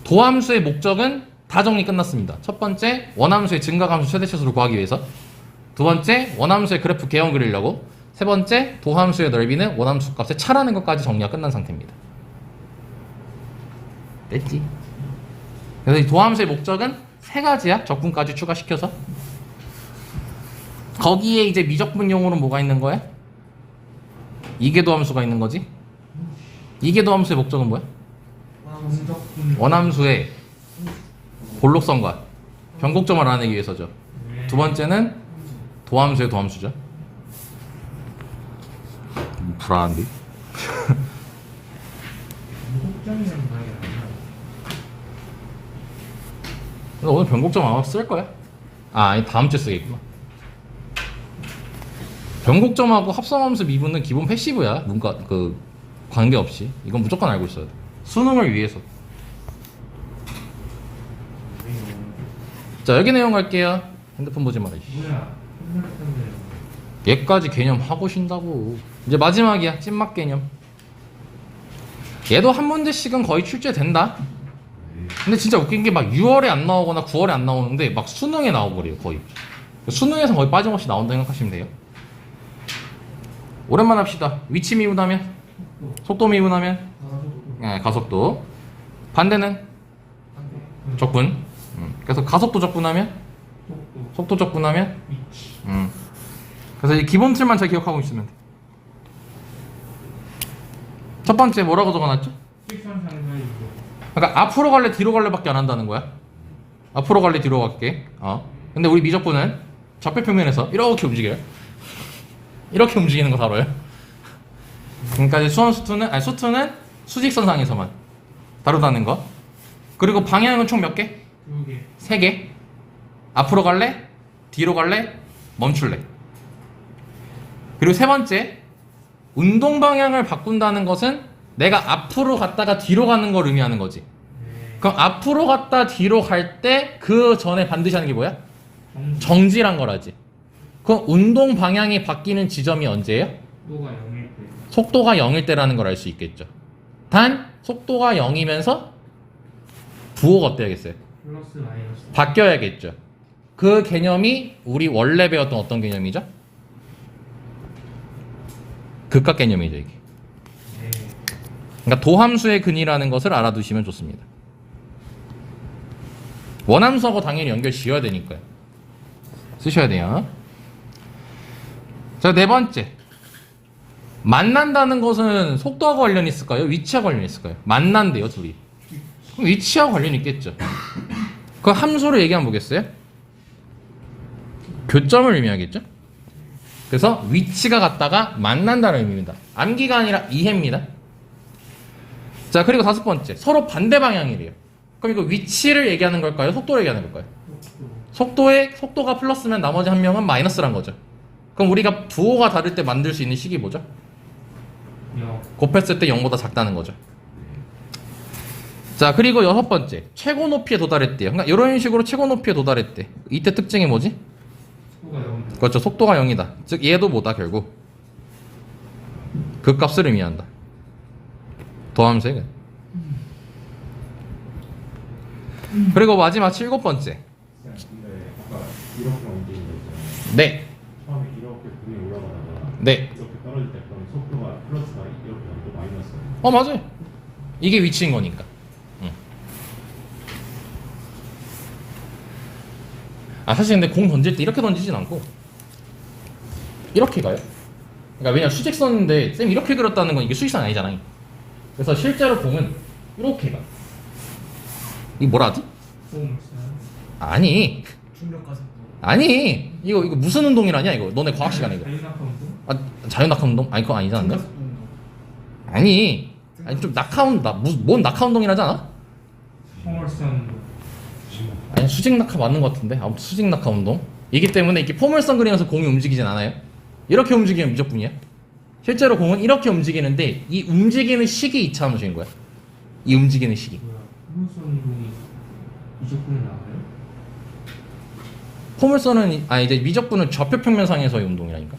도함수의 목적은 다 정리 끝났습니다. 첫 번째, 원함수의 증가함수 최대치수를 구하기 위해서. 두 번째, 원함수의 그래프 개형 그리려고. 세 번째, 도함수의 넓이는 원함수 값의 차라는 것까지 정리가 끝난 상태입니다. 됐지? 그래서 이 도함수의 목적은 세 가지야. 적분까지 추가시켜서. 거기에 이제 미적분용으로 뭐가 있는 거야? 이계 도함수가 있는 거지? 이계 도함수의 목적은 뭐야? 원적분. 원함수의 볼록성과 변곡점을 알아내기 위해서죠. 두 번째는 도함수의 도함수죠. 불안한데? 무곡점이라는 말이 안 나와. 근데 오늘 변곡점 아마 쓸 거야? 아니 다음 주에 쓰겠구나. 변곡점하고 합성함수 미분은 기본 패시브야. 문과 관계없이. 이건 무조건 알고 있어야 돼. 수능을 위해서. 자, 여기 내용 갈게요. 핸드폰 보지 마라. 뭐야? 끝났던데. 얘까지 개념 하고 쉰다고. 이제 마지막이야. 찐막 개념. 얘도 한 문제씩은 거의 출제된다. 근데 진짜 웃긴 게 막 6월에 안 나오거나 9월에 안 나오는데 막 수능에 나와버려요. 거의. 수능에서 거의 빠짐없이 나온다 생각하시면 돼요. 오랜만에 합시다. 위치 미분하면, 속도 미분하면, 가속도. 반대는 적분. 그래서 가속도 적분하면, 속도 적분하면. 그래서 이 기본 틀만 잘 기억하고 있으면 돼. 첫 번째 뭐라고 적어놨죠? 식선상사이고. 그러니까 앞으로 갈래 뒤로 갈래밖에 안 한다는 거야. 앞으로 갈래 뒤로 갈게. 근데 우리 미적분은 좌표평면에서 이렇게 움직여요. 이렇게 움직이는 거 다뤄요. 그러니까 이제 수투는 수직선상에서만 다루다는 거. 그리고 방향은 총 몇 개? 2개. 3개. 앞으로 갈래? 뒤로 갈래? 멈출래? 그리고 세 번째 운동 방향을 바꾼다는 것은 내가 앞으로 갔다가 뒤로 가는 걸 의미하는 거지. 그럼 앞으로 갔다 뒤로 갈 때 그 전에 반드시 하는 게 뭐야? 정지란 거라지. 그럼 운동 방향이 바뀌는 지점이 언제예요? 속도가 0일 때. 속도가 0일 때라는 걸 알 수 있겠죠. 단 속도가 0이면서 부호가 어때야겠어요? 플러스 마이너스. 바뀌어야겠죠. 그 개념이 우리 원래 배웠던 어떤 개념이죠? 극각 개념이죠, 이게. 네. 그러니까 도함수의 근이라는 것을 알아두시면 좋습니다. 원함수하고 당연히 연결 지어야 되니까요. 쓰셔야 돼요. 자, 네 번째. 만난다는 것은 속도하고 관련이 있을까요? 위치하고 관련이 있을까요? 만난대요, 둘이. 그럼 위치하고 관련이 있겠죠. 그 함수를 얘기하면 보겠어요? 교점을 의미하겠죠? 그래서 위치가 같다가 만난다는 의미입니다. 암기가 아니라 이해입니다. 자, 그리고 다섯 번째. 서로 반대 방향이래요. 그럼 이거 위치를 얘기하는 걸까요? 속도를 얘기하는 걸까요? 속도가 플러스면 나머지 한 명은 마이너스란 거죠. 그럼 우리가 부호가 다를 때 만들 수 있는 식이 뭐죠? 0. 곱했을 때 0보다 작다는 거죠. 자, 그리고 여섯 번째. 최고 높이에 도달했대요. 그러니까 이런 식으로 최고 높이에 도달했대. 이때 특징이 뭐지? 속도가 0. 그렇죠. 속도가 0이다. 즉 얘도 뭐다 결국. 그 값을 의미한다. 도함수의. 그리고 마지막 일곱 번째. 근데 아까 이렇게 움직이는 거 있잖아요. 네. 처음에 이렇게 분이 올라가다가 네. 이렇게 떨어질 때 그럼 속도가 플러스가 이렇게 아니고 마이너스. 맞아요. 이게 위치인 거니까. 응. 사실 근데 공 던질 때 이렇게 던지진 않고 이렇게 가요. 그러니까 왜냐면 수직선인데 쌤 이렇게 그렸다는 건 이게 수직선 아니잖아요. 그래서 실제로 공은 이렇게 가. 이 뭐라 하지? 폼. 아니 중력가속도. 아니 이거 무슨 운동이라냐 이거 너네 과학 시간에 이거. 자유낙하 운동? 자유낙하 운동? 아니 그거 아니잖아. 중력가속도 운동. 아니 좀 뭔 낙하 운동이라지 않아? 포멀선 운동. 아니 수직 낙하 맞는 것 같은데 아무튼 수직 낙하 운동 이기 때문에 이렇게 포물선 그리면서 공이 움직이진 않아요. 이렇게 움직이면 무조건이야. 실제로 공은 이렇게 움직이는데 이 움직이는 식이 이차함수인 거야. 이 움직이는 식이. 뭐야? 포멀선 운동이 이적분에 나와요? 포물선은 이제 미적분은 좌표 평면상에서의 운동이라니까.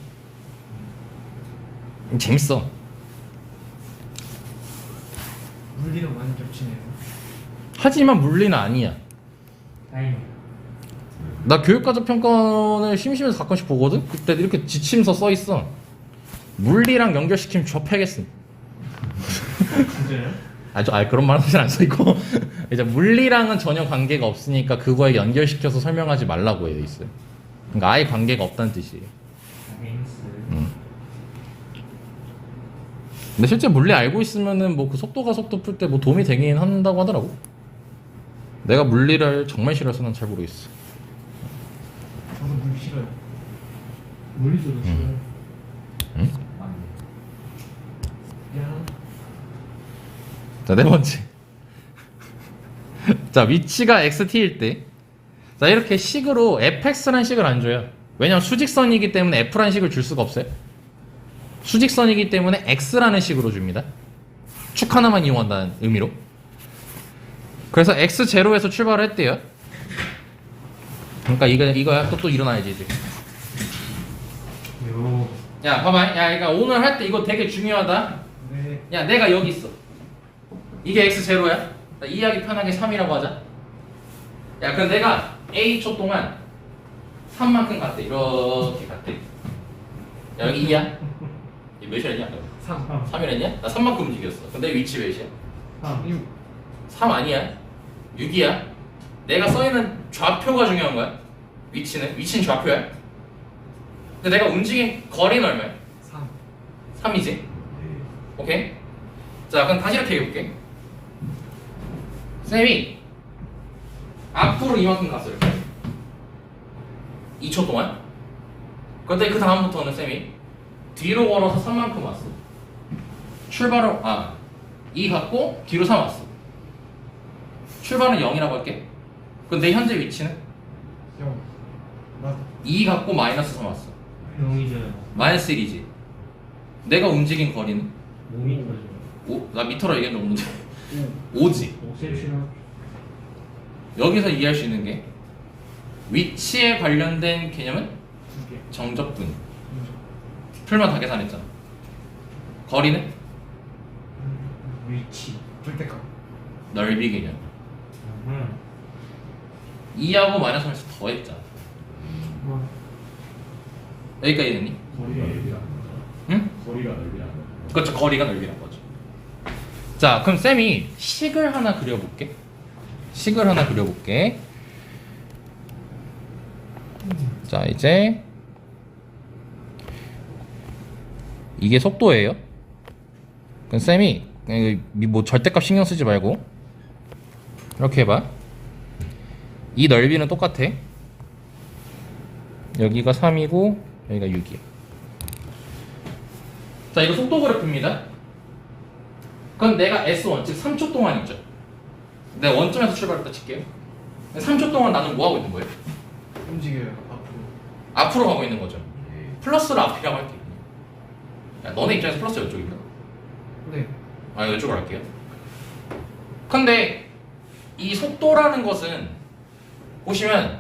재밌어. 물리랑 많이 겹치네요. 하지만 물리는 아니야. 다행이다. 나 교육과적 평가원을 심심해서 가끔씩 보거든? 그때 이렇게 지침서 써있어. 물리랑 연결시키면 접해야겠음. 진짜요? 그런 말은 사실 안 써있고. 이제 물리랑은 전혀 관계가 없으니까 그거에 연결시켜서 설명하지 말라고 돼 있어요. 그러니까 아예 관계가 없다는 뜻이에요. 맹스. 근데 실제 물리 알고 있으면은 뭐 그 속도가 속도 풀 때 뭐 도움이 되긴 한다고 하더라고. 내가 물리를 정말 싫어해서 난 잘 모르겠어. 저도 물 싫어요. 물리적으로 싫어요. 야. 자, 네 번째. 자, 위치가 xt일 때. 자, 이렇게 식으로 fx라는 식을 안 줘요. 왜냐면 수직선이기 때문에 f라는 식을 줄 수가 없어요. 수직선이기 때문에 x라는 식으로 줍니다. 축 하나만 이용한다는 의미로. 그래서 x0에서 출발을 했대요. 그러니까 이거야 또 일어나야지 이제. 요. 야, 봐봐. 야, 그러니까 오늘 할 때 이거 되게 중요하다. 네. 야, 내가 여기 있어. 이게 x0야. 이해하기 편하게 3이라고 하자. 야, 그럼 내가 a초 동안 3만큼 갔대. 이렇게 갔대. 야, 여기 2야. 몇이랬냐? 3. 3이랬냐? 나 3만큼 움직였어. 근데 위치 몇이야? 3. 6. 3 아니야. 6이야. 내가 써있는 좌표가 중요한 거야. 위치는 좌표야. 근데 내가 움직인 거리는 얼마야? 3. 3이지? 오케이? 자, 그럼 다시 이렇게 해볼게. 쌤이 앞으로 이만큼 갔어, 이렇게. 2초 동안. 근데 그 다음부터는 쌤이 뒤로 걸어서 3만큼 왔어. 출발을 2 갔고 뒤로 3 왔어. 출발은 0이라고 할게. 그럼 내 현재 위치는 0. 맞아. 2 갔고 마이너스 3 왔어. 0이죠. 마이너스 1이지. 내가 움직인 거리는 5m죠. 나 미터로 얘기했는데 없는데 5지. 5cm나 여기서 이해할 수 있는 게 위치에 관련된 개념은 두 개. 정적분. 풀만 다 계산했잖아. 거리는 위치. 절대값. 넓이 개념. 2하고 마이너스 하면서 더했잖아. 뭐 여기까지 됐니? 거리가 넓이라는 거죠. 응? 거리가 넓이라는 거죠. 그렇죠. 거리가 넓이란 거죠. 자, 그럼 쌤이 식을 하나 그려볼게. 식을 하나 그려볼게. 자, 이제 이게 속도예요. 그럼 쌤이 뭐 절대값 신경 쓰지 말고 이렇게 해봐. 이 넓이는 똑같아. 여기가 3이고 여기가 6이야. 자, 이거 속도 그래프입니다. 그럼 내가 S1, 즉 3초 동안 있죠. 내가 원점에서 출발했다 칠게요. 3초 동안 나는 뭐 하고 있는 거예요? 움직여요. 앞으로. 앞으로 가고 있는 거죠. 플러스를 앞이라고 할게. 야, 너네 입장에서 플러스 이쪽인가? 네. 아, 이쪽으로 할게요. 근데 이 속도라는 것은 보시면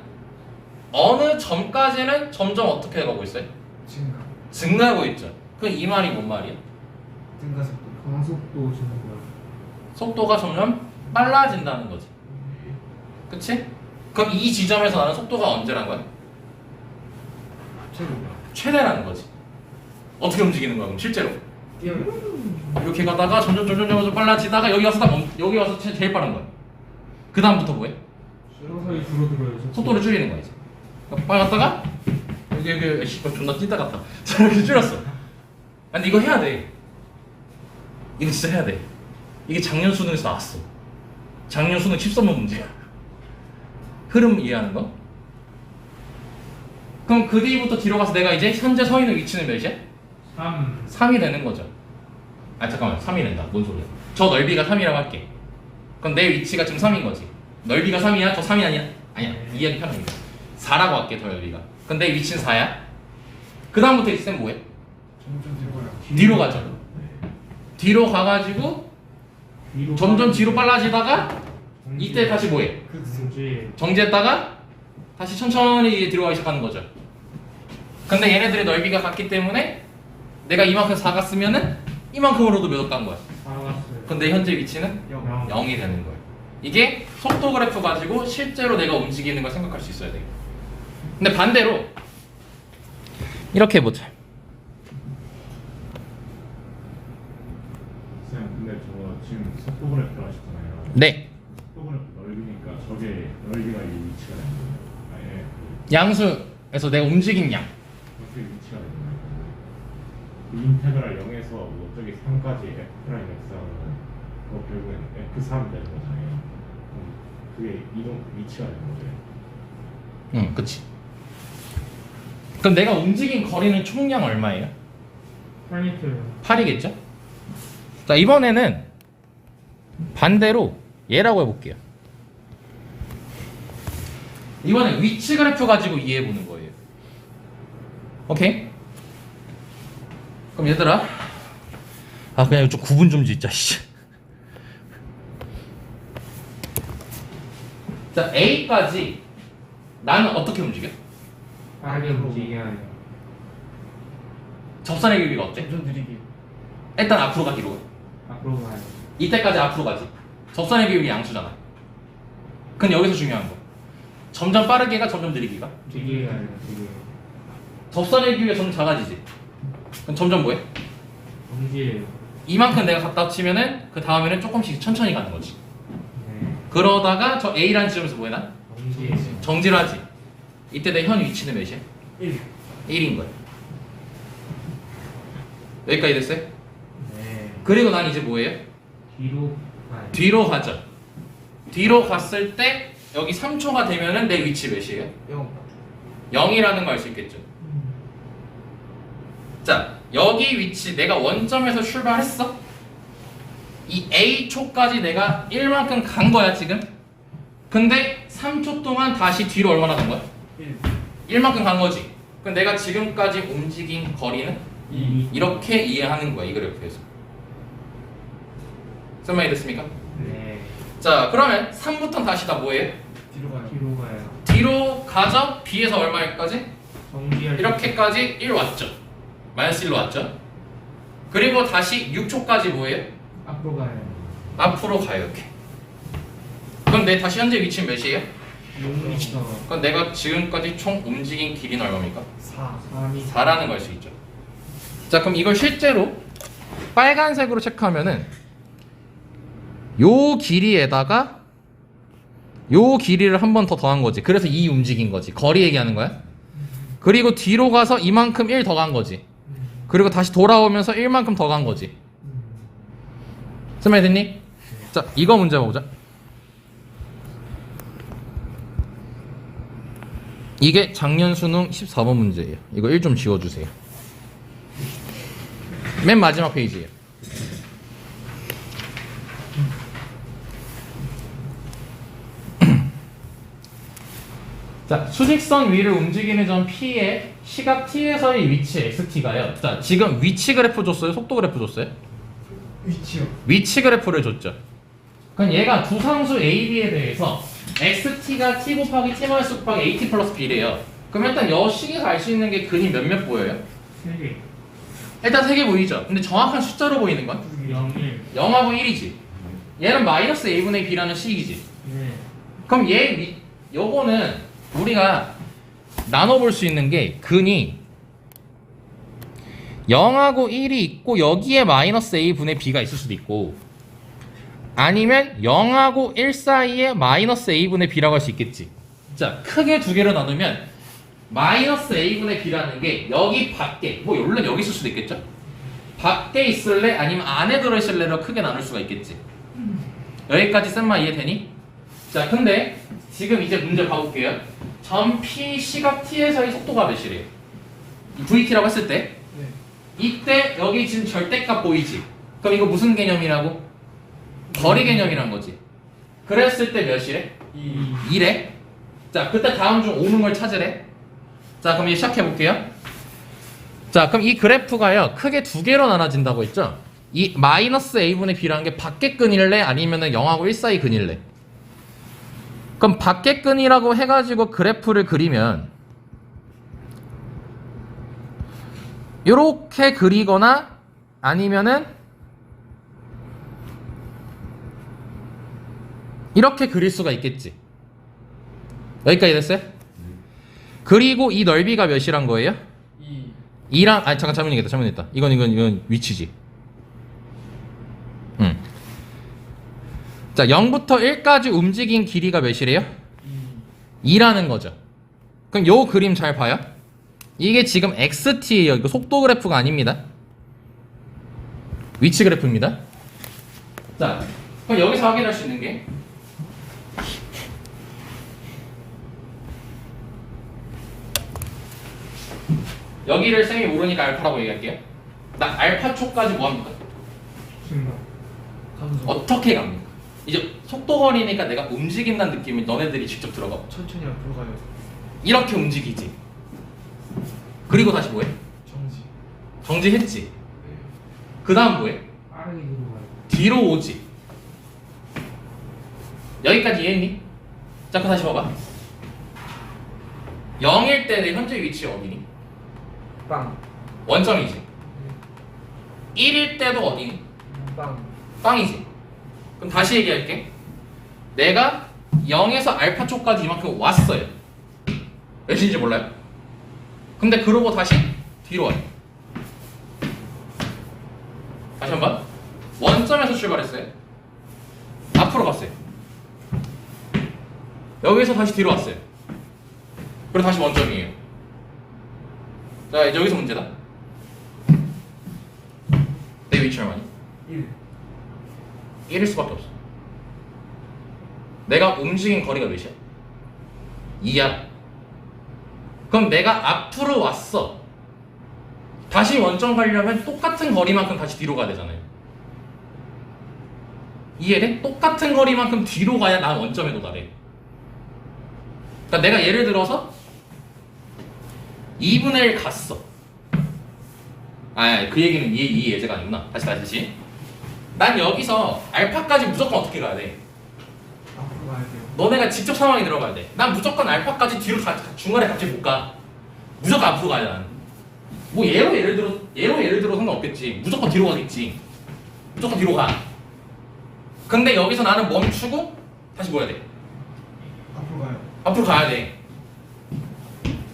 어느 점까지는 점점 어떻게 가고 있어요? 증가. 증가하고 있죠. 그럼 이 말이 뭔 말이야? 증가속도. 가속도 증가. 속도가 점점 빨라진다는 거지. 그치? 그럼 이 지점에서 나는 속도가 언제란 거야? 최고. 최대라는 거지. 어떻게 움직이는 거야 그럼 실제로? 뛰어요. 이렇게 가다가 점점 빨라지다가 여기 와서 여기 와서 제일 빠른 거야. 그 다음부터 뭐해? 서서히 줄어들어요. 속도를 줄이는 거야 이제. 빨리 갔다가 여기 존나 뛰다 같다. 이렇게 줄였어. 근데 이거 해야 돼. 이거 진짜 해야 돼. 이게 작년 수능에서 나왔어. 작년 수능 13번 문제야. 흐름 이해하는 거? 그럼 그 뒤부터 뒤로 가서 내가 이제 현재 서 있는 위치는 몇이야? 3. 3이 되는 거죠. 아 잠깐만 3이 된다. 뭔 소리야? 저 넓이가 3이라고 할게. 그럼 내 위치가 지금 3인 거지. 넓이가 3이야? 저 3이 아니야? 아니야. 이해하기 편합니다. 4라고 할게 더 넓이가. 그럼 내 위치는 4야? 그 다음부터 이제 쌤 뭐해? 점점 뒤로 가요. 뒤로 가죠. 뒤로 가가지고 점점 뒤로 빨라지다가 이때 다시 뭐해? 그 정지. 정지했다가 다시 천천히 뒤로 가기 시작하는 거죠. 근데 얘네들의 넓이가 같기 때문에 내가 이만큼 4가 쓰면은 이만큼으로도 몇 간 거야. 살아갔어요. 근데 현재 위치는 0. 0이 되는 거예요. 이게 속도 그래프 가지고 실제로 내가 움직이는 걸 생각할 수 있어야 돼요. 근데 반대로 이렇게 해보자. 쌤, 근데 저거 지금 속도 그래프 하셨잖아요. 네. 속도 그래프 넓이니까 저게 넓이가 이 위치가 되는 거예요. 아예 양수에서 내가 움직인 양. 그렇게 위치가 되는 거예요. 이 인테그랄 0에서 뭐 저기 3까지 f 프라임 x 하면 그거 결국엔 f3 되는 거잖아요. 그럼 그게 이동 위치가 되는 거죠. 응, 그치. 그럼 내가 움직인 거리는 총량 얼마예요? 8m요. 8이겠죠? 자, 이번에는 반대로 얘라고 해볼게요. 이번엔 위치 그래프 가지고 이해해보는 거예요. 오케이? 그럼 얘들아, 그냥 좀 구분 좀 짓자. 씨. 자, A까지 나는 어떻게 움직여? 빠르게 움직여야 해요. 접선의 길이가 어때? 점점 느리게. 일단 앞으로 가, 뒤로 가. 앞으로 가요. 이때까지 앞으로 가지. 접선의 길이 양수잖아. 그럼 여기서 중요한 거. 점점 빠르게가 점점 느리게가. 되게 가요. 되게. 접선의 길이가 점점 작아지지. 그럼 점점 뭐해? 정지예요. 이만큼 내가 갔다 치면은 그 다음에는 조금씩 천천히 가는 거지. 네. 그러다가 저 A라는 지점에서 뭐해 나? 정지예요. 정지를 하지. 이때 내 현 위치는 몇이야? 1. 1인 거야. 여기까지 됐어요? 네. 그리고 난 이제 뭐예요? 뒤로 가요. 뒤로 가죠. 뒤로 갔을 때 여기 3초가 되면은 내 위치 몇이에요? 0. 0이라는 거 알 수 있겠죠. 자, 여기 위치 내가 원점에서 출발했어. 이 A초까지 내가 1만큼 간 거야 지금. 근데 3초 동안 다시 뒤로 얼마나 간 거야? 1. 1만큼 간 거지. 그럼 내가 지금까지 움직인 거리는 이렇게 이해하는 거야 이 그래프에서. 설명이 됐습니까? 네. 자 그러면 3부터는 다시 다 뭐예요? 뒤로 가요. 뒤로 가요. 뒤로 가죠. B에서 얼마까지? 정비할 이렇게까지 1 왔죠. 마이너스 1로 왔죠. 그리고 다시 6초까지 뭐예요? 앞으로 가요. 앞으로 가요 이렇게. 그럼 내 다시 현재 위치는 몇이에요? 6m. 그럼 내가 지금까지 총 움직인 길이는 얼마입니까? 4. 3m. 4라는 걸 수 있죠. 자 그럼 이걸 실제로 빨간색으로 체크하면은 요 길이에다가 요 길이를 한 번 더 더한 거지. 그래서 이 움직인 거지. 거리 얘기하는 거야. 그리고 뒤로 가서 이만큼 1 더 간 거지. 그리고 다시 돌아오면서 1만큼 더 간 거지. 설명이 됐니? 자 이거 문제 보자. 이게 작년 수능 14번 문제예요. 이거 1 좀 지워주세요. 맨 마지막 페이지예요. 자, 수직선 위를 움직이는 점 P의 시각 T에서의 위치 XT가요. 자, 지금 위치 그래프 줬어요? 속도 그래프 줬어요? 위치요. 위치 그래프를 줬죠. 그럼 얘가 두 상수 A, B에 대해서 XT가 T 곱하기 T 마이너스 곱하기 AT 플러스 B래요. 그럼 일단 여 식에서 알 수 있는 게 근이 몇몇 보여요? 3개. 일단 3개 보이죠? 근데 정확한 숫자로 보이는 건? 0, 1. 0하고 1이지. 얘는 마이너스 A분의 B라는 식이지. 네. 그럼 요거는 우리가 나눠볼 수 있는 게 근이 0하고 1이 있고 여기에 마이너스 A분의 B가 있을 수도 있고 아니면 0하고 1 사이에 마이너스 A분의 B라고 할 수 있겠지. 자, 크게 두 개로 나누면 마이너스 A분의 B라는 게 여기 밖에 뭐 물론 여기 있을 수도 있겠죠. 밖에 있을래 아니면 안에 들어있을래로 크게 나눌 수가 있겠지. 여기까지 쌤마 이해되니? 자 근데 지금 이제 문제 봐볼게요. 점 P 시각 T에서의 속도가 몇이래요? 이 VT라고 했을 때 네. 이때 여기 지금 절대값 보이지? 그럼 이거 무슨 개념이라고? 거리 개념이란 거지. 그랬을 때 몇이래? 2래? 자 그때 다음 중 오는 걸 찾으래. 자 그럼 이제 시작해 볼게요. 자 그럼 이 그래프가요 크게 두 개로 나눠진다고 했죠. 이 마이너스 A분의 B라는 게 밖에 끈일래 아니면은 0하고 1 사이 끈일래? 그럼 밖에 끈이라고 해가지고 그래프를 그리면 요렇게 그리거나 아니면은 이렇게 그릴 수가 있겠지. 여기까지 됐어요? 그리고 이 넓이가 몇이란 거예요? 2랑 아니 잠깐 잘못 얘기했다. 잘못했다. 이건 위치지. 자 0부터 1까지 움직인 길이가 몇이래요? 2라는 거죠. 그럼 요 그림 잘 봐요. 이게 지금 XT예요. 이거 속도 그래프가 아닙니다. 위치 그래프입니다. 자 그럼 여기서 확인할 수 있는 게 여기를 쌤이 모르니까 알파라고 얘기할게요. 나 알파 초까지 뭐합니까? 순간. 감소. 어떻게 갑니까? 이제 속도 거리니까 내가 움직인다는 느낌이 너네들이 직접 들어가. 천천히 앞으로 가요. 이렇게 움직이지. 그리고 다시 뭐해? 정지. 정지했지. 그 다음 뭐해? 빠르게 뒤로 가요. 뒤로 오지. 여기까지 이해했니? 자 그럼 다시 봐봐. 0일 때 내 현재 위치 어디니? 빵. 원점이지. 1일 때도 어디니? 빵. 빵이지. 그럼 다시 얘기할게. 내가 0에서 알파 쪽까지 이만큼 왔어요. 몇인지 몰라요? 근데 그러고 다시 뒤로 와요. 다시 한번. 원점에서 출발했어요. 앞으로 갔어요. 여기서 다시 뒤로 왔어요. 그리고 다시 원점이에요. 자 이제 여기서 문제다. 내 위치 얼마니? 1. 1일 수밖에 없어. 내가 움직인 거리가 몇이야? 2야. 그럼 내가 앞으로 왔어. 다시 원점 가려면 똑같은 거리만큼 다시 뒤로 가야 되잖아요. 이해돼? 똑같은 거리만큼 뒤로 가야 난 원점에 도달해. 그러니까 내가 예를 들어서 2분의 1 갔어. 그 얘기는 이 예제가 아니구나. 다시. 난 여기서 알파까지 무조건 어떻게 가야 돼? 앞으로 가야 돼요. 너네가 직접 상황에 들어가야 돼. 난 무조건 알파까지 뒤로 중간에 갑자기 못 가. 무조건 앞으로 가야 돼. 나는. 뭐 예를 들어 상관없겠지. 무조건 뒤로 가겠지. 무조건 뒤로 가. 근데 여기서 나는 멈추고 다시 뭐 해야 돼? 앞으로 가요. 앞으로 가야 돼.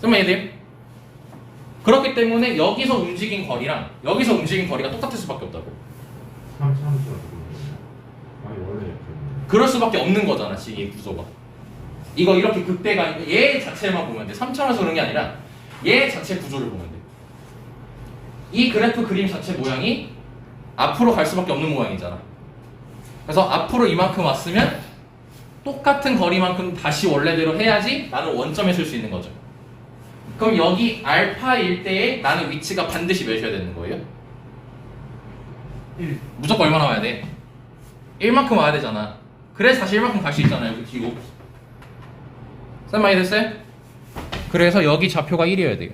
설마 얘들? 그렇기 때문에 여기서 움직인 거리랑 여기서 움직인 거리가 똑같을 수밖에 없다고. 3차원수가 아니 원래 이렇게 그럴 수밖에 없는 거잖아, 지금 이 구조가. 이거 이렇게 극대가 얘 자체만 보면 돼. 3차원에서 그런 게 아니라 얘 자체 구조를 보면 돼. 이 그래프 그림 자체 모양이 앞으로 갈 수밖에 없는 모양이잖아. 그래서 앞으로 이만큼 왔으면 똑같은 거리만큼 다시 원래대로 해야지 나는 원점에 쓸 수 있는 거죠. 그럼 여기 알파일 때에 나는 위치가 반드시 몇이어야 되는 거예요? 1. 무조건 얼마나 와야 돼? 1만큼 와야 되잖아. 그래서 다시 1만큼 갈 수 있잖아요. 여기 뒤로. 쌤 많이 됐어요? 그래서 여기 좌표가 1이어야 돼요.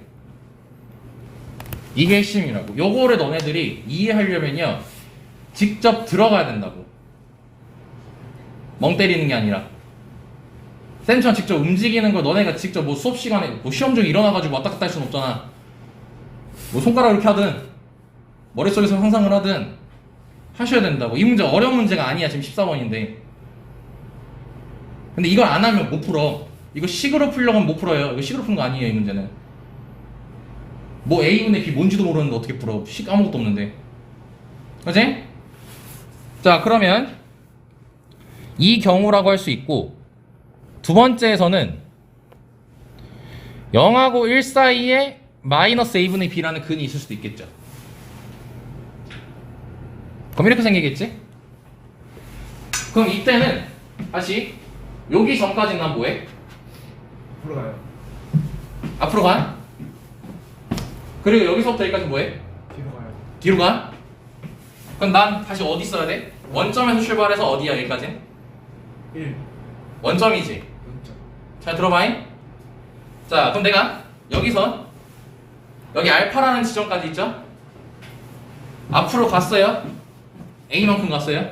이게 핵심이라고. 요거를 너네들이 이해하려면요 직접 들어가야 된다고. 멍 때리는 게 아니라 쌤처럼 직접 움직이는 걸 너네가 직접 뭐 수업 시간에 뭐 시험 중에 일어나가지고 왔다 갔다 할 수는 없잖아. 뭐 손가락 이렇게 하든 머릿속에서 상상을 하든 하셔야 된다고. 이 문제 어려운 문제가 아니야. 지금 14번인데. 근데 이걸 안 하면 못 풀어. 이거 식으로 풀려고 하면 못 풀어요. 이거 식으로 푸는 거 아니에요. 이 문제는. 뭐 A분의 B 뭔지도 모르는데 어떻게 풀어. 식 아무것도 없는데. 그치? 자, 그러면 이 경우라고 할 수 있고, 두 번째에서는 0하고 1 사이에 마이너스 A분의 B라는 근이 있을 수도 있겠죠. 그럼 이렇게 생기겠지? 그럼 이때는 다시 여기 전까지는 난 뭐해? 앞으로 가요. 앞으로 가? 그리고 여기서부터 여기까지 뭐해? 뒤로 가요. 뒤로 가? 그럼 난 다시 어디 있어야 돼? 원점에서 출발해서 어디야 여기까지는? 1. 원점이지. 원점. 잘 들어봐잉? 자, 그럼 내가 여기서 여기 알파라는 지점까지 있죠? 앞으로 갔어요. A만큼 갔어요.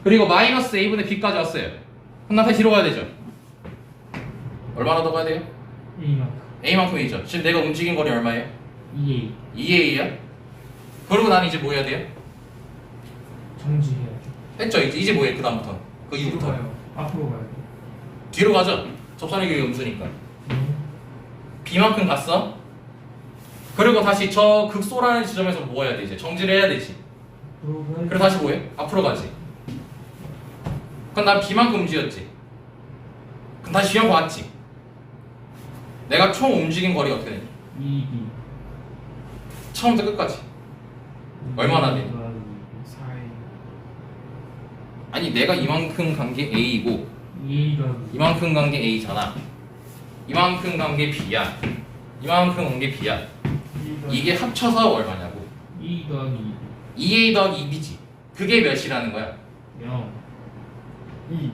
그리고 마이너스 A분의 B까지 왔어요. 그럼 나 다시 뒤로 가야 되죠? 얼마나 더 가야 돼요? A만큼 A만큼이죠. 지금 내가 움직인 거리 얼마예요? 2A 2A야? 그리고 난 이제 뭐 해야 돼요? 정지해야 돼. 했죠? 이제 뭐 해? 그 다음부터 그 뒤로 이후부터 가요. 앞으로 가야 돼. 뒤로 가죠? 접선의 교육 음수니까 B만큼 갔어. 그리고 다시 저 극소라는 지점에서 뭐 해야 돼? 이제 정지를 해야 되지. 앞으로 가야 돼. 그래서 다시 뭐 해? 앞으로 가지. 그럼 난 B만큼 움직였지. 그럼 다시 B만큼 왔지. 내가 총 움직인 거리가 어떻게 되니? 2B 처음부터 끝까지. 얼마나 돼? 4A. 아니 내가 이만큼 간 게 A이고 2A 이만큼 간 게 A잖아. 이만큼 간 게 B야. 이만큼 온 게 B야. 이게 합쳐서 얼마냐고. 2 더하기 2A 더하기 2B지. 그게 몇이라는 거야? 0 2.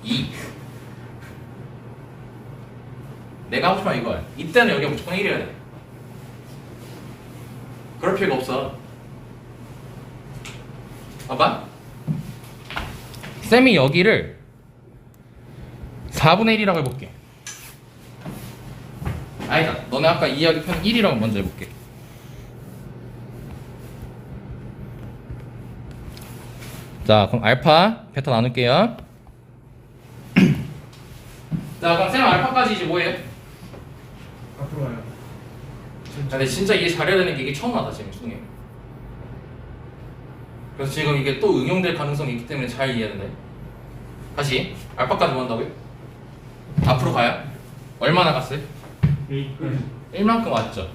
2. 내가 하고 싶은 건 이거야. 이때는 여기가 무조건 1이어야 돼. 그럴 필요가 없어. 봐봐. 쌤이 여기를 4분의 1이라고 해볼게. 아니다. 너네 아까 이해하기 편한 1이라고 먼저 해볼게. 자, 그럼 알파, 베타 나눌게요. 자, 그럼 쌤 알파까지 이제 뭐예요? 앞으로 가요. 근데 진짜 이해 잘해야 되는 게 이게 처음 하다 지금 수능에. 그래서 지금 이게 또 응용될 가능성이 있기 때문에 잘 이해해야 된다. 다시 알파까지 뭐 한다고요? 앞으로 가요? 얼마나 갔어요? A까지 1만큼 왔죠.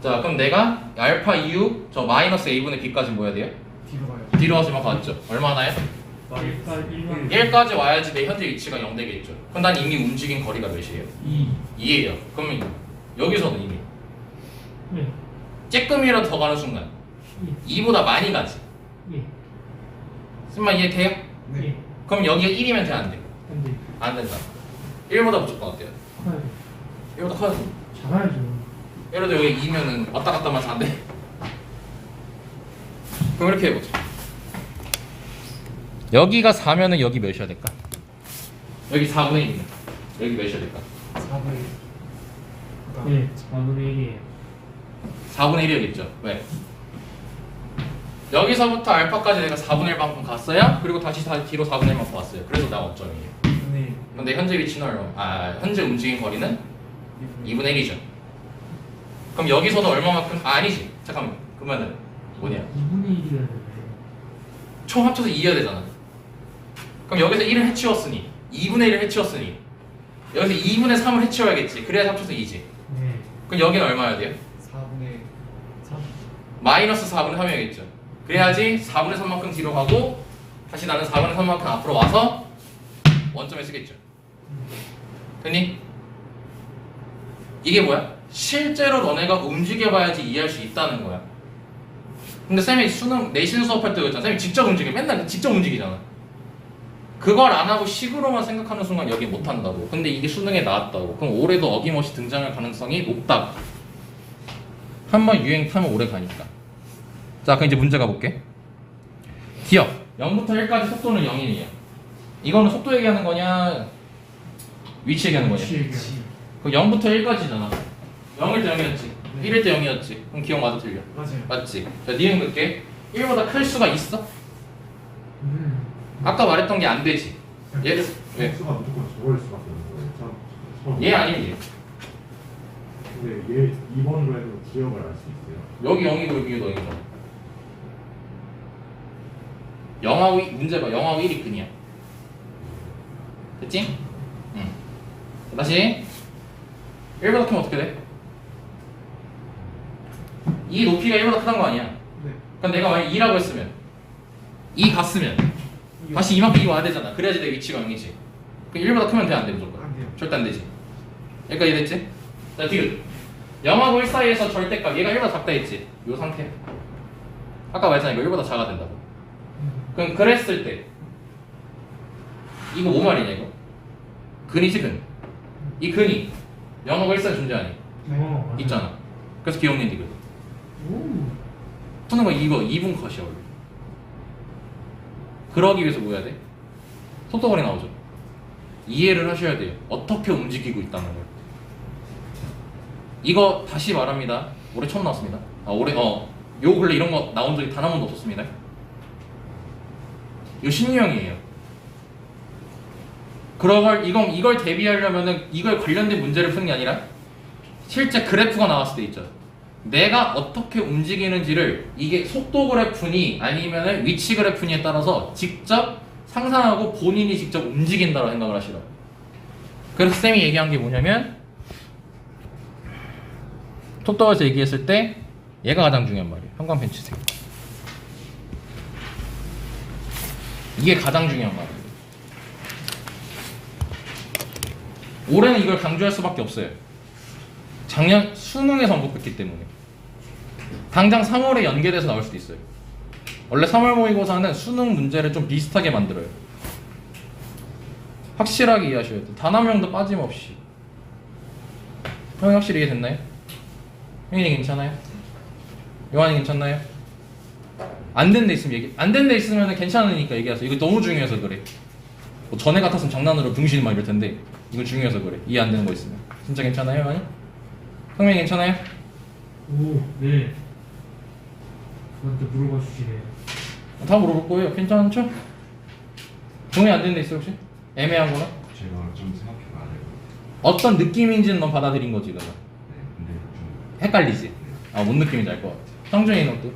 자, 그럼 내가 알파 이후 저 마이너스 A분의 B까지 뭐 해야 돼요? 뒤로 가요. 뒤로 와서 이만큼 왔죠. 얼마나요? 1까지 1만 1까지 와야지 내 현재 위치가 0 되겠죠. 그럼 난 이미 움직인 거리가 몇이에요? 2 2예요. 그러면 여기서는 이미 네 쬐끔이라도 더 가는 순간 2보다 많이 가지. 예. 승마 이해돼요? 네. 예. 그럼 여기가 1이면 돼? 안 돼? 안돼 안 된다. 1보다 무조건 어때요? 커야 돼. 1보다 커야 돼. 잡아야죠. 예를 들어 여기 2면은 왔다 갔다만 4인데 그럼 이렇게 해보자. 여기가 4면은 여기 몇이어야 될까? 여기 4분의 1이면 여기 몇이어야 될까? 4분의 1. 네, 4분의 1이에요. 4분의 1이었겠죠. 왜? 여기서부터 알파까지 내가 4분의 1만큼 갔어야 그리고 다시 뒤로 4분의 1만큼 왔어요. 그래서 나가 어점이에요. 네. 근데 현재 위치는 얼마? 현재 움직인 거리는 2분의 1이죠. 그럼 여기서도 얼마만큼? 아니지. 잠깐만. 그러면은 뭐냐? 2분의 1이어야 되네. 총 합쳐서 2여야 되잖아. 그럼 여기서 1을 해치웠으니 2분의 1을 해치웠으니 여기서 2분의 3을 해치워야겠지. 그래야 합쳐서 2지. 네. 그럼 여기는 얼마여야 돼요? 4분의 3. 마이너스 4분의 3이야겠죠. 그래야지 4분의 3만큼 뒤로 가고 다시 나는 4분의 3만큼 앞으로 와서 원점에 쓰겠죠. 됐니? 이게 뭐야? 실제로 너네가 움직여봐야지 이해할 수 있다는 거야. 근데 쌤이 수능 내신 수업할 때 그랬잖아. 쌤이 직접 움직여. 맨날 직접 움직이잖아. 그걸 안 하고 식으로만 생각하는 순간 여기 못 한다고. 근데 이게 수능에 나왔다고. 그럼 올해도 어김없이 등장할 가능성이 높다고. 한번 유행 타면 오래 가니까. 자, 그럼 이제 문제 가볼게. 기억. 0부터 1까지 속도는 0이에요. 이거는 속도 얘기하는 거냐? 위치 얘기하는 거냐? 그럼 0부터 1까지잖아. 0일 때 0이었지. 1일 때 0이었지. 그럼 기억 맞아 틀려? 맞아요. 맞지? 자, 니은 넣게 1보다 클 수가 있어? 아까 말했던 게 안 되지. 얘를 왜? 수가 무조건 저걸 수밖에 없는 거예요. 처음. 얘 아니면 얘. 근데 얘 2번으로 해도 기억을 알 수 있어요. 여기 0이고 여기 0이잖아. 0하고 2, 문제 봐. 0하고 1이 근이야. 됐지? 응. 다시 1보다 크면 어떻게 돼? 이 높이가 1보다 크다는 거 아니야. 네. 그럼 내가 만약 2라고 했으면 2 갔으면 다시 이만큼 2 와야 되잖아. 그래야지 내 위치가 0이지. 그럼 1보다 크면 돼? 안 돼? 무조건? 안 돼요. 절대 안 되지. 여기까지 됐지? 자, 디귿 0하고 1 사이에서 절대값 얘가 1보다 작다 했지? 요 상태. 아까 말했잖아. 이거 1보다 작아야 된다고. 그럼 그랬을 때 이거 뭐 말이냐 이거? 근이지 근. 이 근이 0하고 1 사이 존재하니? 맞아요. 있잖아. 그래서 기억낸 디귿. 오. 푸는 거 이거 2분 컷이야 원래. 그러기 위해서 뭐 해야 돼? 속도거리 나오죠. 이해를 하셔야 돼요. 어떻게 움직이고 있다는 걸. 이거 다시 말합니다. 올해 처음 나왔습니다. 올해 요 근래 이런 거 나온 적이 단 한 번도 없었습니다. 이거 신유형이에요. 이걸 대비하려면은 이걸 관련된 문제를 푸는 게 아니라 실제 그래프가 나왔을 때 있죠. 내가 어떻게 움직이는지를 이게 속도 그래프니 아니면 위치 그래프니에 따라서 직접 상상하고 본인이 직접 움직인다고 생각을 하시라고. 그래서 쌤이 얘기한 게 뭐냐면 속도에서 얘기했을 때 얘가 가장 중요한 말이에요. 형광펜 치세요. 이게 가장 중요한 말이에요. 올해는 이걸 강조할 수밖에 없어요. 작년 수능에서 언급했기 때문에. 당장 3월에 연계돼서 나올 수도 있어요. 원래 3월 모의고사는 수능 문제를 좀 비슷하게 만들어요. 확실하게 이해하셔야 돼요. 단 한 명도 빠짐없이. 형이 확실히 이해됐나요? 형이 괜찮아요? 요한이 괜찮나요? 안 된 데 있으면 얘기. 안 된 데 있으면 괜찮으니까 얘기하세요. 이거 너무 중요해서 그래. 뭐 전에 같았으면 장난으로 병신 막 이럴 텐데 이건 중요해서 그래. 이해 안 되는 거 있으면. 진짜 괜찮아요, 요한이? 성민이 괜찮아요? 오, 네. 저한테 물어봐 주시네요. 다 물어볼 거예요. 괜찮죠? 동의 안 되는 데 있어요 혹시? 애매한 거나? 제가 좀 생각해봐요. 어떤 느낌인지는 넌 받아들인 거지 그러면. 네, 근데 좀 헷갈리지? 뭔 느낌인지 알 것 같아. 성준이 너도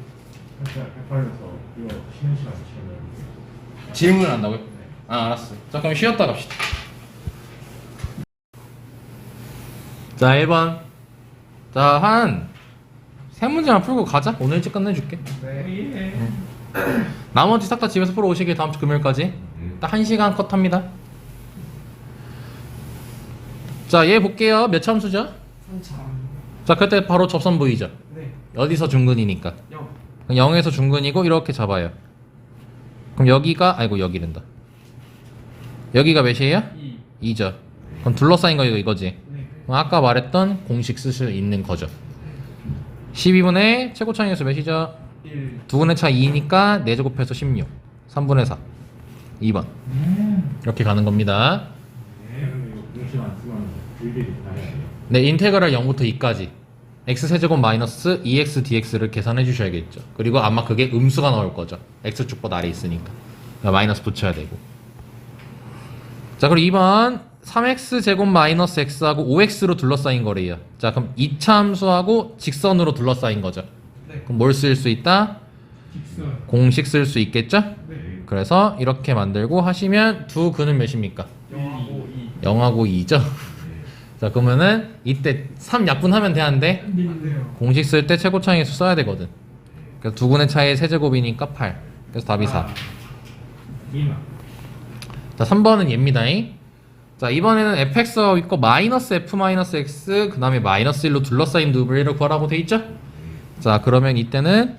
살짝 헷갈려서 이거 쉬는 시간 치면 질문을 한다고요? 알았어. 자 그럼 쉬었다 갑시다. 자 1번. 자 한 세 문제만 풀고 가자. 오늘 일찍 끝내줄게. 네. 나머지 싹 다 집에서 풀어 오시길 다음 주 금요일까지. 딱 1시간 컷합니다. 자 얘 볼게요. 몇 참수죠? 3차. 자 그때 바로 접선 보이죠? 네. 어디서 중근이니까 0. 0에서 중근이고 이렇게 잡아요. 그럼 여기가 여기란다. 여기가 몇이에요? 2. 2죠. 그럼 둘러싸인 거 이거지. 네. 그럼 아까 말했던 공식 쓸 수 있는 거죠. 12분의 최고차항의 수 몇이죠? 1 두분의 차 2니까 4제곱해서 16 3분의 4 2번 이렇게 가는 겁니다. 그러면 이거 공식 안 쓰면 일일이 다 해야 돼요. 네, 인테그랄 0부터 2까지 x세제곱 마이너스 2x dx를 계산해 주셔야겠죠. 그리고 아마 그게 음수가 나올 거죠. x축보다 아래 있으니까 마이너스 붙여야 되고. 자, 그리고 2번 3x제곱 마이너스 x하고 5x로 둘러싸인 거래요. 자, 그럼 2차 함수하고 직선으로 둘러싸인 거죠. 네. 그럼 뭘 쓸 수 있다? 직선. 공식 쓸 수 있겠죠? 네. 그래서 이렇게 만들고 하시면 두 근은 몇입니까? 0하고 2 0하고 2죠? 자, 그러면은 이때 3 약분하면 되는데 안 안 돼요. 공식 쓸 때 최고차항의 수 써야 되거든. 그래서 두 근의 차이의 세제곱이니까 8. 그래서 답이 4. 이마. 자, 3번은 얘입니다. 자, 이번에는 fx가 있고 마이너스 f 마이너스 x 그 다음에 마이너스 1로 둘러싸인 누브레를 구하라고 돼 있죠? 자, 그러면 이때는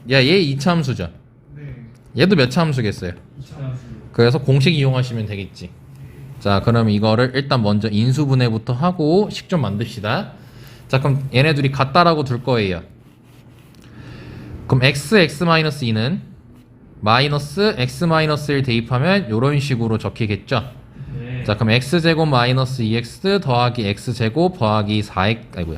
얘 2차 함수죠. 네. 얘도 몇 차 함수겠어요? 2차 그래서 공식 이용하시면 되겠지. 자, 그럼 이거를 일단 먼저 인수분해부터 하고 식 좀 만듭시다. 자, 그럼 얘네 둘이 같다라고 둘 거예요. 그럼 x-2는 마이너스 x-1 대입하면 이런 식으로 적히겠죠. 네. 자, 그럼 x제곱 마이너스 2x 더하기 x제곱 더하기 4x 아이고야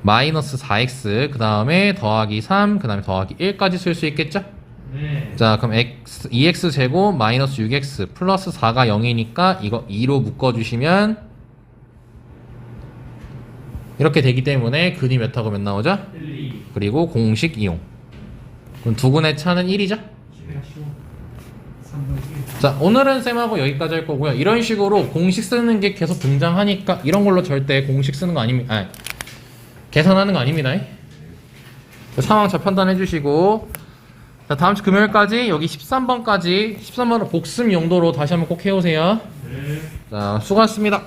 마이너스 4x 그 다음에 더하기 3 그 다음에 더하기 1까지 쓸 수 있겠죠? 네. 자, 그럼 2x제곱 마이너스 6x 플러스 4가 0이니까 이거 2로 묶어주시면 이렇게 되기 때문에 근이 몇 하고 몇 나오죠? 1, 2. 그리고 공식 이용. 그럼 두 근의 차는 1이죠? 3번 자, 오늘은 쌤하고 여기까지 할 거고요. 이런 식으로 공식 쓰는 게 계속 등장하니까 이런 걸로 절대 공식 쓰는 거 아닙니다. 아니, 계산하는 거 아닙니다. 자, 상황 잘 판단해 주시고 자, 다음 주 금요일까지 여기 13번까지 13번을 복습 용도로 다시 한번 꼭 해오세요. 네. 자, 수고하셨습니다.